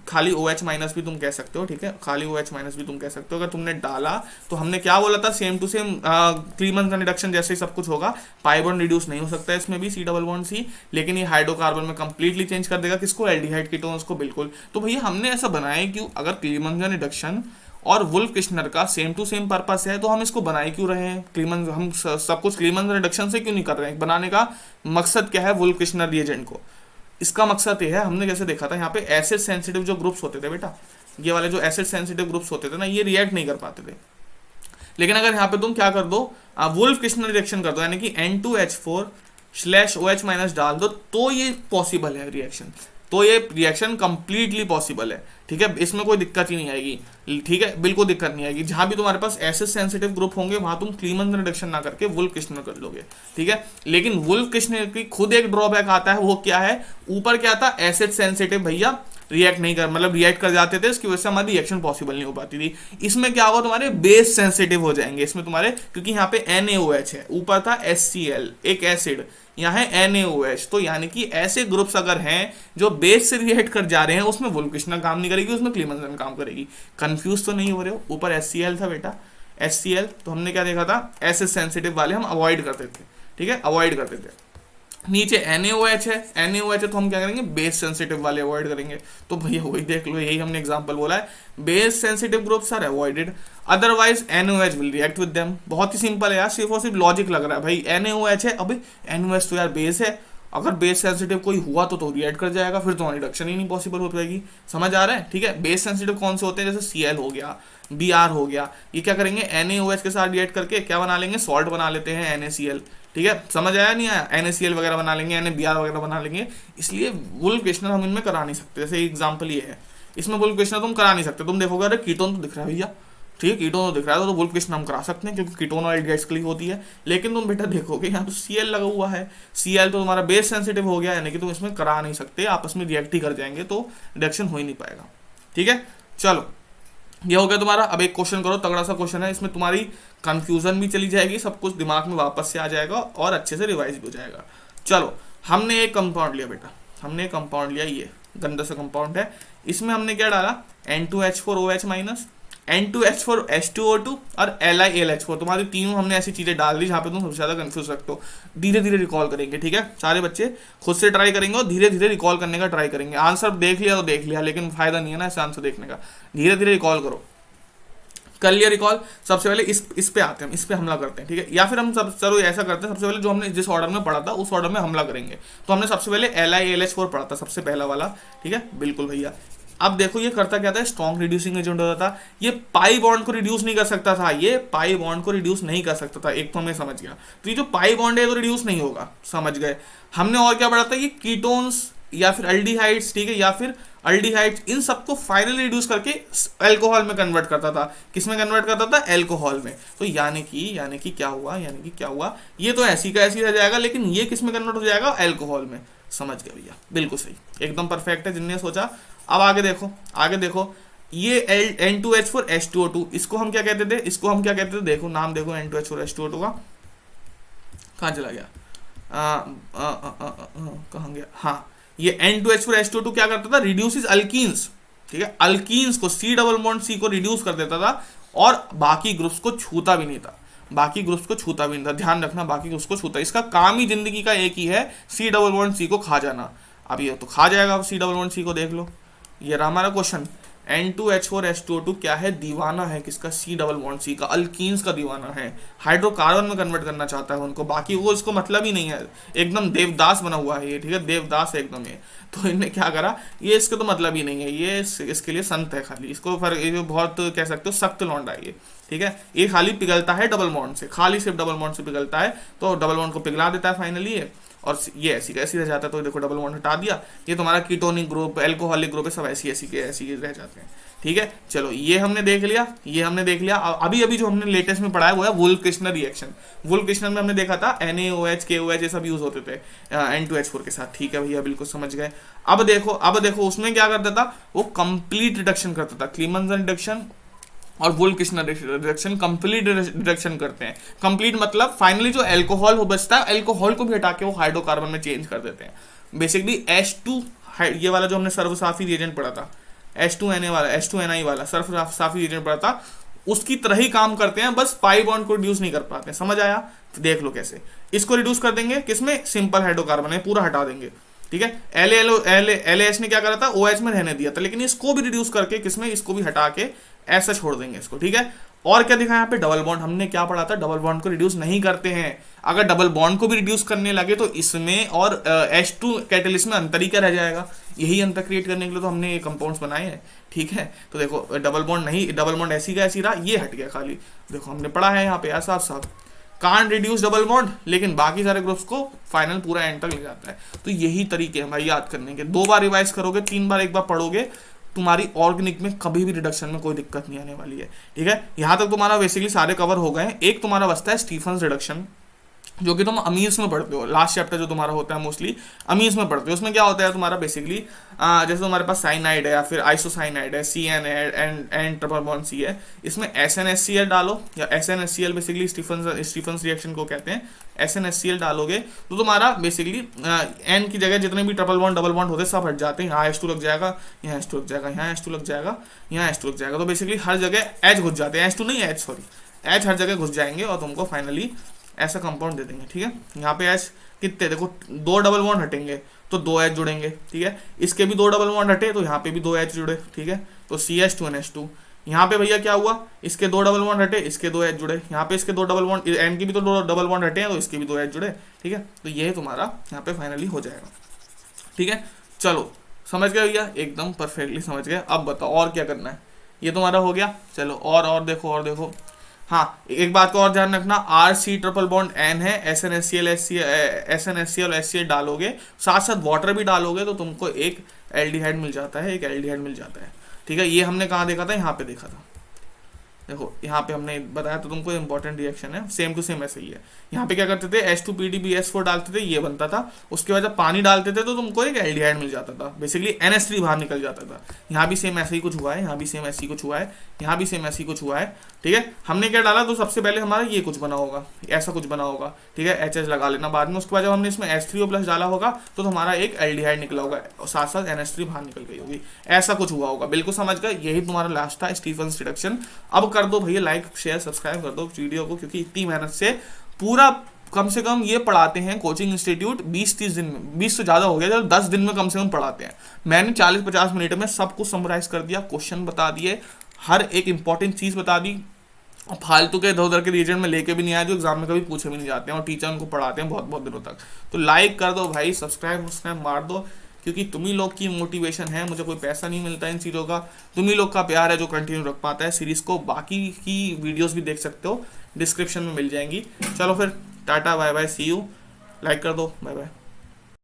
खाली OH माइनस भी तुम कह सकते हो, ठीक है, खाली OH माइनस भी तुम कह सकते हो। अगर तुमने डाला तो हमने क्या बोला था, सेम टू सेम क्लीमन का रिडक्शन जैसे ही सब कुछ होगा। पाई बॉन्ड रिड्यूस नहीं हो सकता है इसमें भी, C डबल बॉन्ड C, लेकिन ये हाइड्रोकार्बन में कंप्लीटली चेंज कर देगा किसको, एल्डिहाइड कीटोन्स को, बिल्कुल। तो भैया हमने ऐसा बनाया कि अगर क्लीमन का रिडक्शन और वुल्फ क्वेश्चनर का सेम टू सेम पर्पस है तो हम इसको बनाए क्यों रहे हैं, क्लीमन, हम सब कुछ क्लीमन रिडक्शन से क्यों नहीं कर रहे हैं। बनाने का मकसद क्या है वुल्फ क्वेश्चनर रिएजेंट को, इसका मकसद ये है, हमने जैसे देखा था यहाँ पे एसिड सेंसिटिव जो ग्रुप्स होते थे बेटा, ये वाले जो एसिड सेंसिटिव ग्रुप्स होते थे ना, ये रिएक्ट नहीं कर पाते थे। लेकिन अगर यहाँ पे तुम क्या कर दो, वुल्फ क्वेश्चनर रिएक्शन कर दो, यानी कि N2H4 स्लैश OH माइनस डाल दो, तो ये पॉसिबल है रिएक्शन, तो ये रिएक्शन कंप्लीटली पॉसिबल है, ठीक है, इसमें कोई दिक्कत ही नहीं आएगी, ठीक है, बिल्कुल दिक्कत नहीं आएगी। जहां भी तुम्हारे पास एसिड सेंसिटिव ग्रुप होंगे वहां तुम क्लीमन रिडक्शन ना करके वुल्फ क्वेश्चनर कर लोगे, ठीक है। लेकिन वुल्फ क्वेश्चनर की खुद एक ड्रॉबैक आता है, वो क्या है, ऊपर क्या था, एसिड सेंसिटिव भैया रिएक्ट नहीं कर, मतलब रिएक्ट कर जाते थे, इसकी वजह से हमारी रिएक्शन पॉसिबल नहीं हो पाती थी। इसमें क्या होगा, तुम्हारे बेस सेंसिटिव हो जाएंगे इसमें तुम्हारे, क्योंकि यहाँ पे NaOH है, ऊपर था HCl एक एसिड, यहाँ है NaOH, तो यानी कि ऐसे ग्रुप्स अगर हैं जो बेस से रिएक्ट कर जा रहे हैं, उसमें वुल्फ क्वेश्चनर काम नहीं करेगी, उसमें क्लीमन काम करेगी। कंफ्यूज तो नहीं हो रहे हो, ऊपर HCl था बेटा, HCl, तो हमने क्या देखा था, एसिड सेंसिटिव वाले हम अवॉइड करते थे, ठीक है, अवॉइड करते थे। नीचे NaOH है, NaOH है तो हम क्या करेंगे, बेस सेंसिटिव वाले अवॉइड करेंगे। तो भैया वही देख लो, यही हमने एग्जांपल बोला है, base sensitive groups are avoided, otherwise NaOH will react with them. बहुत ही सिंपल है यार, सिर्फ और सिर्फ लॉजिक लग रहा है भाई, NaOH है, अबे NaOH तो यार बेस है, अगर बेस सेंसिटिव कोई हुआ तो रिएक्ट कर जाएगा, फिर तो रिडक्शन ही नहीं पॉसिबल हो पाएगी। समझ आ रहा है, ठीक है। बेस सेंसिटिव कौन से होते हैं, जैसे Cl हो गया, Br हो गया, ये क्या करेंगे, NaOH के साथ रिएक्ट करके क्या बना लेंगे, सॉल्ट बना लेते हैं NaCl, ठीक है, समझ आया नहीं आया, NaCl वगैरह बना लेंगे, NaBr वगैरह बना लेंगे। इसलिए वुल्फ क्वेश्चनर हम इनमें करा नहीं सकते, जैसे एग्जांपल ये है, इसमें वुल्फ क्वेश्चनर तुम करा नहीं सकते। तुम देखोगे अरे कीटोन तो दिख रहा है भैया, ठीक है, कीटोन तो दिख रहा है, तो वुल्फ क्वेश्चनर हम करा सकते हैं, क्योंकि कीटोन और एल्डिहाइड्स के लिए होती है। लेकिन तुम बेटा देखोगे यहाँ तो Cl लगा हुआ है, Cl तो तुम्हारा बेस सेंसिटिव हो गया, यानी कि तुम इसमें करा नहीं सकते, आपस में रिएक्ट ही कर जाएंगे, तो रिएक्शन हो ही नहीं पाएगा, ठीक है। चलो, ये हो गया तुम्हारा। अब एक क्वेश्चन करो, तगड़ा सा क्वेश्चन है, इसमें तुम्हारी कंफ्यूजन भी चली जाएगी, सब कुछ दिमाग में वापस से आ जाएगा और अच्छे से रिवाइज भी हो जाएगा। चलो, हमने एक कंपाउंड लिया बेटा, हमने एक कंपाउंड लिया, ये गंदा सा कंपाउंड है, इसमें हमने क्या डाला, N2H4OH माइनस, N2H4H2O2 और LiLH4, तुम्हारी तीनों हमने ऐसी चीजें डाल दी जहां पे तुम सबसे ज्यादा कंफ्यूज रखते हो। धीरे धीरे रिकॉल करेंगे, ठीक है, सारे बच्चे खुद से ट्राई करेंगे और धीरे धीरे रिकॉल करने का ट्राई करेंगे। आंसर देख लिया तो देख लिया, लेकिन फायदा नहीं है ना ऐसे आंसर देखने का, धीरे धीरे रिकॉल करो। कर लिया रिकॉल, सबसे पहले इस पे आते हैं, इस पे हमला करते हैं, ठीक है, या फिर हम सब चलो ऐसा करते हैं, सबसे पहले जो हमने जिस ऑर्डर में पढ़ा था उस ऑर्डर में हमला करेंगे। तो हमने सबसे पहले LiLH4 पढ़ा था, सबसे पहला वाला, ठीक है, बिल्कुल भैया। अब देखो ये करता क्या था, स्ट्रॉन्ग रिड्यूसिंग एजेंट होता था, ये पाई बॉन्ड को रिड्यूस नहीं कर सकता था, ये पाई बॉन्ड को रिड्यूस नहीं कर सकता था, एक तो मैं समझ गया। तो ये जो पाई बॉन्ड है तो रिड्यूस नहीं होगा, समझ गए। हमने और क्या पढ़ा था, ये कीटोन्स या फिर अल्डिहाइड्स, ठीक है, या फिर अल्डिहाइड्स, इन सबको फाइनली रिड्यूस करके अल्कोहल में कन्वर्ट करता था। किस में कन्वर्ट करता था, अल्कोहल में। तो यानी कि क्या हुआ, ये तो ऐसी का ऐसी रह जाएगा, लेकिन ये किस में कन्वर्ट हो जाएगा, अल्कोहल में। समझ गए भैया, बिल्कुल सही, एकदम परफेक्ट है जिनने सोचा। अब आगे देखो, ये N2H4H2O2, इसको हम क्या कहते थे, देखो नाम देखो, N2H4H2O2 का कहाँ चला गया, कहाँ गया, हाँ, ये N2H4H2O2 क्या करता था, रिड्यूसेस अल्कीन्स, ठीक है, अल्कीन्स को C डबल बॉन्ड C को रिड्यूस कर देता था, और बाकी ग्रुप्स को छूता भी नहीं था, ध्यान रखना, बाकी ग्रुप्स को छूता। इसका काम ही जिंदगी का एक ही है, C डबल बॉन्ड C को खा जाना। अब ये तो खा जाएगा C डबल बॉन्ड C को, देख लो, ये रहा हमारा क्वेश्चन। N2H4H2O2 क्या है, दीवाना है किसका, C डबल बॉन्ड C का, अल्कीन्स का दीवाना है, हाइड्रोकार्बन में कन्वर्ट करना चाहता है उनको, बाकी वो इसको मतलब ही नहीं है, एकदम देवदास बना हुआ है ये, ठीक है, देवदास है एकदम ये। तो इनने क्या करा, ये इसके तो मतलब ही नहीं है, ये इसके लिए संत है खाली, इसको ये बहुत कह सकते हो सख्त लौंडा है ये, ठीक है। ये खाली पिघलता है डबल बॉन्ड से, खाली सिर्फ डबल बॉन्ड से पिघलता है, तो डबल बॉन्ड को पिघला देता है फाइनली ये, और ये ऐसी ऐसी रह जाता है। तो देखो डबल बॉन्ड हटा दिया, ये तुम्हारा कीटोनिक ग्रुप, एल्कोहलिक ग्रुप है, सब ऐसी ऐसी के ऐसी रह जाते हैं, ठीक है। चलो ये हमने देख लिया, ये हमने देख लिया। अभी अभी जो हमने लेटेस्ट में पढ़ा है वो है वुल्फ-किर्चनर रिएक्शन। वुल्फ-किर्चनर में हमने देखा था NaOH KOH ये सब यूज होते थे N2H4 के साथ, ठीक है भैया, बिल्कुल समझ गए। अब देखो उसमें क्या करता था, वो कंप्लीट रिडक्शन करता था, क्लीमंसन रिडक्शन और वुल्फ-किर्चनर रिडक्शन कंप्लीट रिडक्शन करते हैं। कंप्लीट मतलब फाइनली जो एल्कोहल हो बचता है, एल्कोहल को भी हटा के वो हाइड्रोकार्बन में चेंज कर देते हैं। बेसिकली H2 ये वाला जो हमने सर्वसाफी रिएजेंट पढ़ा था, H2Na वाला, H2Ni वाला सर्वसाफी रिएजेंट पढ़ा था, उसकी तरह ही काम करते हैं, बस पाई बॉन्ड को रिड्यूस नहीं कर पाते हैं। समझ आया? तो देख लो कैसे इसको रिड्यूस कर देंगे, किसमें, सिंपल हाइड्रोकार्बन में पूरा हटा देंगे, ठीक है। LaH ने क्या करा था, OH में रहने दिया था, लेकिन इसको भी रिड्यूस करके किसमें, इसको भी हटा के ऐसा छोड़ देंगे इसको, ठीक है। और क्या दिखा यहाँ पे, डबल बॉन्ड, हमने क्या पढ़ा था, डबल बॉन्ड को रिड्यूस नहीं करते हैं। अगर डबल बॉन्ड को भी रिड्यूस करने लगे तो इसमें और H2 कैटलिस्ट में अंतर ही क्या रह जाएगा, यही अंतर क्रिएट करने के लिए तो हमने ये कंपाउंड्स बनाए हैं, ठीक है। तो देखो डबल बॉन्ड नहीं, डबल बॉन्ड ऐसी का ऐसी रहा, ये हट गया खाली, देखो हमने पढ़ा है यहाँ पे ऐसा साफ कांट रिड्यूस डबल बॉन्ड, लेकिन बाकी सारे ग्रुप्स को फाइनल पूरा एंड तक ले जाता है। तो यही तरीके हैं भाई याद करने के, 2 बार रिवाइज करोगे, 3 बार एक बार पढ़ोगे, तुम्हारी ऑर्गेनिक में कभी भी रिडक्शन में कोई दिक्कत नहीं आने वाली है, ठीक है। यहाँ तक तुम्हारा बेसिकली सारे कवर हो गए। एक तुम्हारा बचता है स्टीफन्स रिडक्शन, जो कि तुम अमीन्स में पढ़ते हो, लास्ट चैप्टर जो तुम्हारा होता है मोस्टली अमीन्स में पढ़ते हो। उसमें क्या होता है तुम्हारा बेसिकली, जैसे तुम्हारे पास साइनाइड है या फिर आइसोसाइनाइड है, CN and triple bond C है, इसमें SnHCl डालो, या SnHCl बेसिकली स्टीफन्स रिएक्शन को कहते हैं। SnHCl डालोगे तो तुम्हारा बेसिकली N की जगह जितने भी ट्रिपल बॉन्ड डबल बॉन्ड होते हैं सब हट जाते हैं। यहाँ H2 लग जाएगा, यहाँ H2 लग जाएगा, यहाँ H2 लग जाएगा, यहाँ H2 लग जाएगा, तो बेसिकली हर जगह H घुस जाते हैं, H2 नहीं H, सॉरी H हर जगह घुस जाएंगे और तुमको फाइनली ऐसा कंपाउंड दे देंगे, ठीक है। यहाँ पे H कितने, देखो 2 डबल बॉन्ड हटेंगे तो 2 H जुड़ेंगे, ठीक है। इसके भी 2 डबल बॉन्ड हटे तो यहाँ पे भी 2 H जुड़े, ठीक है। तो CH2NH2, यहाँ पे भैया क्या हुआ, इसके 2 डबल बॉन्ड हटे, इसके 2 H जुड़े, यहाँ पे इसके 2 डबल बॉन्ड, N की भी तो 2 डबल बॉन्ड हटे हैं तो इसके भी 2 H जुड़े, ठीक है। तो ये तुम्हारा यहाँ पे फाइनली हो जाएगा, ठीक है। चलो समझ गए भैया, एकदम परफेक्टली समझ गए। अब बताओ और क्या करना है, ये तुम्हारा हो गया। चलो और देखो, हाँ एक बात को और ध्यान रखना, RC ट्रिपल बॉन्ड N है, SnHCl और HCl डालोगे, साथ साथ वाटर भी डालोगे तो तुमको एक एल्डिहाइड मिल जाता है, ठीक है। ये हमने कहाँ देखा था, यहाँ पे देखा था, देखो यहाँ पे हमने बताया तो तुमको इंपॉर्टेंट रिएक्शन है, सेम टू सेम ऐसे ही है। यहाँ पे क्या करते थे, H2PDBS4 डालते थे, ये बनता था, उसके बाद जब पानी डालते थे तो तुमको एक एल्डिहाइड मिल जाता था, बेसिकली NH3 बाहर निकल जाता था। यहाँ भी सेम ऐसे ही कुछ हुआ है, यहाँ भी सेम ऐसे ही कुछ हुआ है, यहाँ भी सेम ऐसे ही कुछ हुआ है, ठीक है। हमने क्या डाला, तो सबसे पहले हमारा ये कुछ बना होगा, ऐसा कुछ बना होगा, ठीक है, HH लगा लेना बाद में। उसके बाद जब हमने इसमें H3O+ डाला होगा तो हमारा एक एल्डिहाइड निकला होगा और साथ साथ NH3 बाहर निकल गई होगी, ऐसा कुछ हुआ होगा, बिल्कुल समझ गए। यही तुम्हारा लास्ट था स्टीफन्स रिडक्शन। अब कर दो भैया लाइक शेयर सब्सक्राइब कर दो वीडियो को, क्योंकि इतनी मेहनत से पूरा कम से कम ये पढ़ाते हैं कोचिंग इंस्टीट्यूट 20-30 दिन में, 20 से ज़्यादा हो गया, जब 10 दिन में कम से कम पढ़ाते हैं। मैंने 40-50 मिनट में सब कुछ समराइज कर दिया, क्वेश्चन बता दिए, हर एक इंपॉर्टेंट चीज़ बता दी, फालतू के इधर उधर के रीजन में लेके भी नहीं आए जो एग्जाम में कभी पूछे भी नहीं जाते हैं और टीचर उनको पढ़ाते हैं बहुत बहुत दिनों तक। तो लाइक कर दो भाई, सब्सक्राइब मार दो, क्योंकि तुम ही लोग की मोटिवेशन है, मुझे कोई पैसा नहीं मिलता इन चीज़ों का, तुम ही लोग का प्यार है जो कंटिन्यू रख पाता है सीरीज़ को। बाकी की वीडियोस भी देख सकते हो, डिस्क्रिप्शन में मिल जाएंगी। चलो फिर टाटा bye bye, see you, like कर दो, बाय बाय।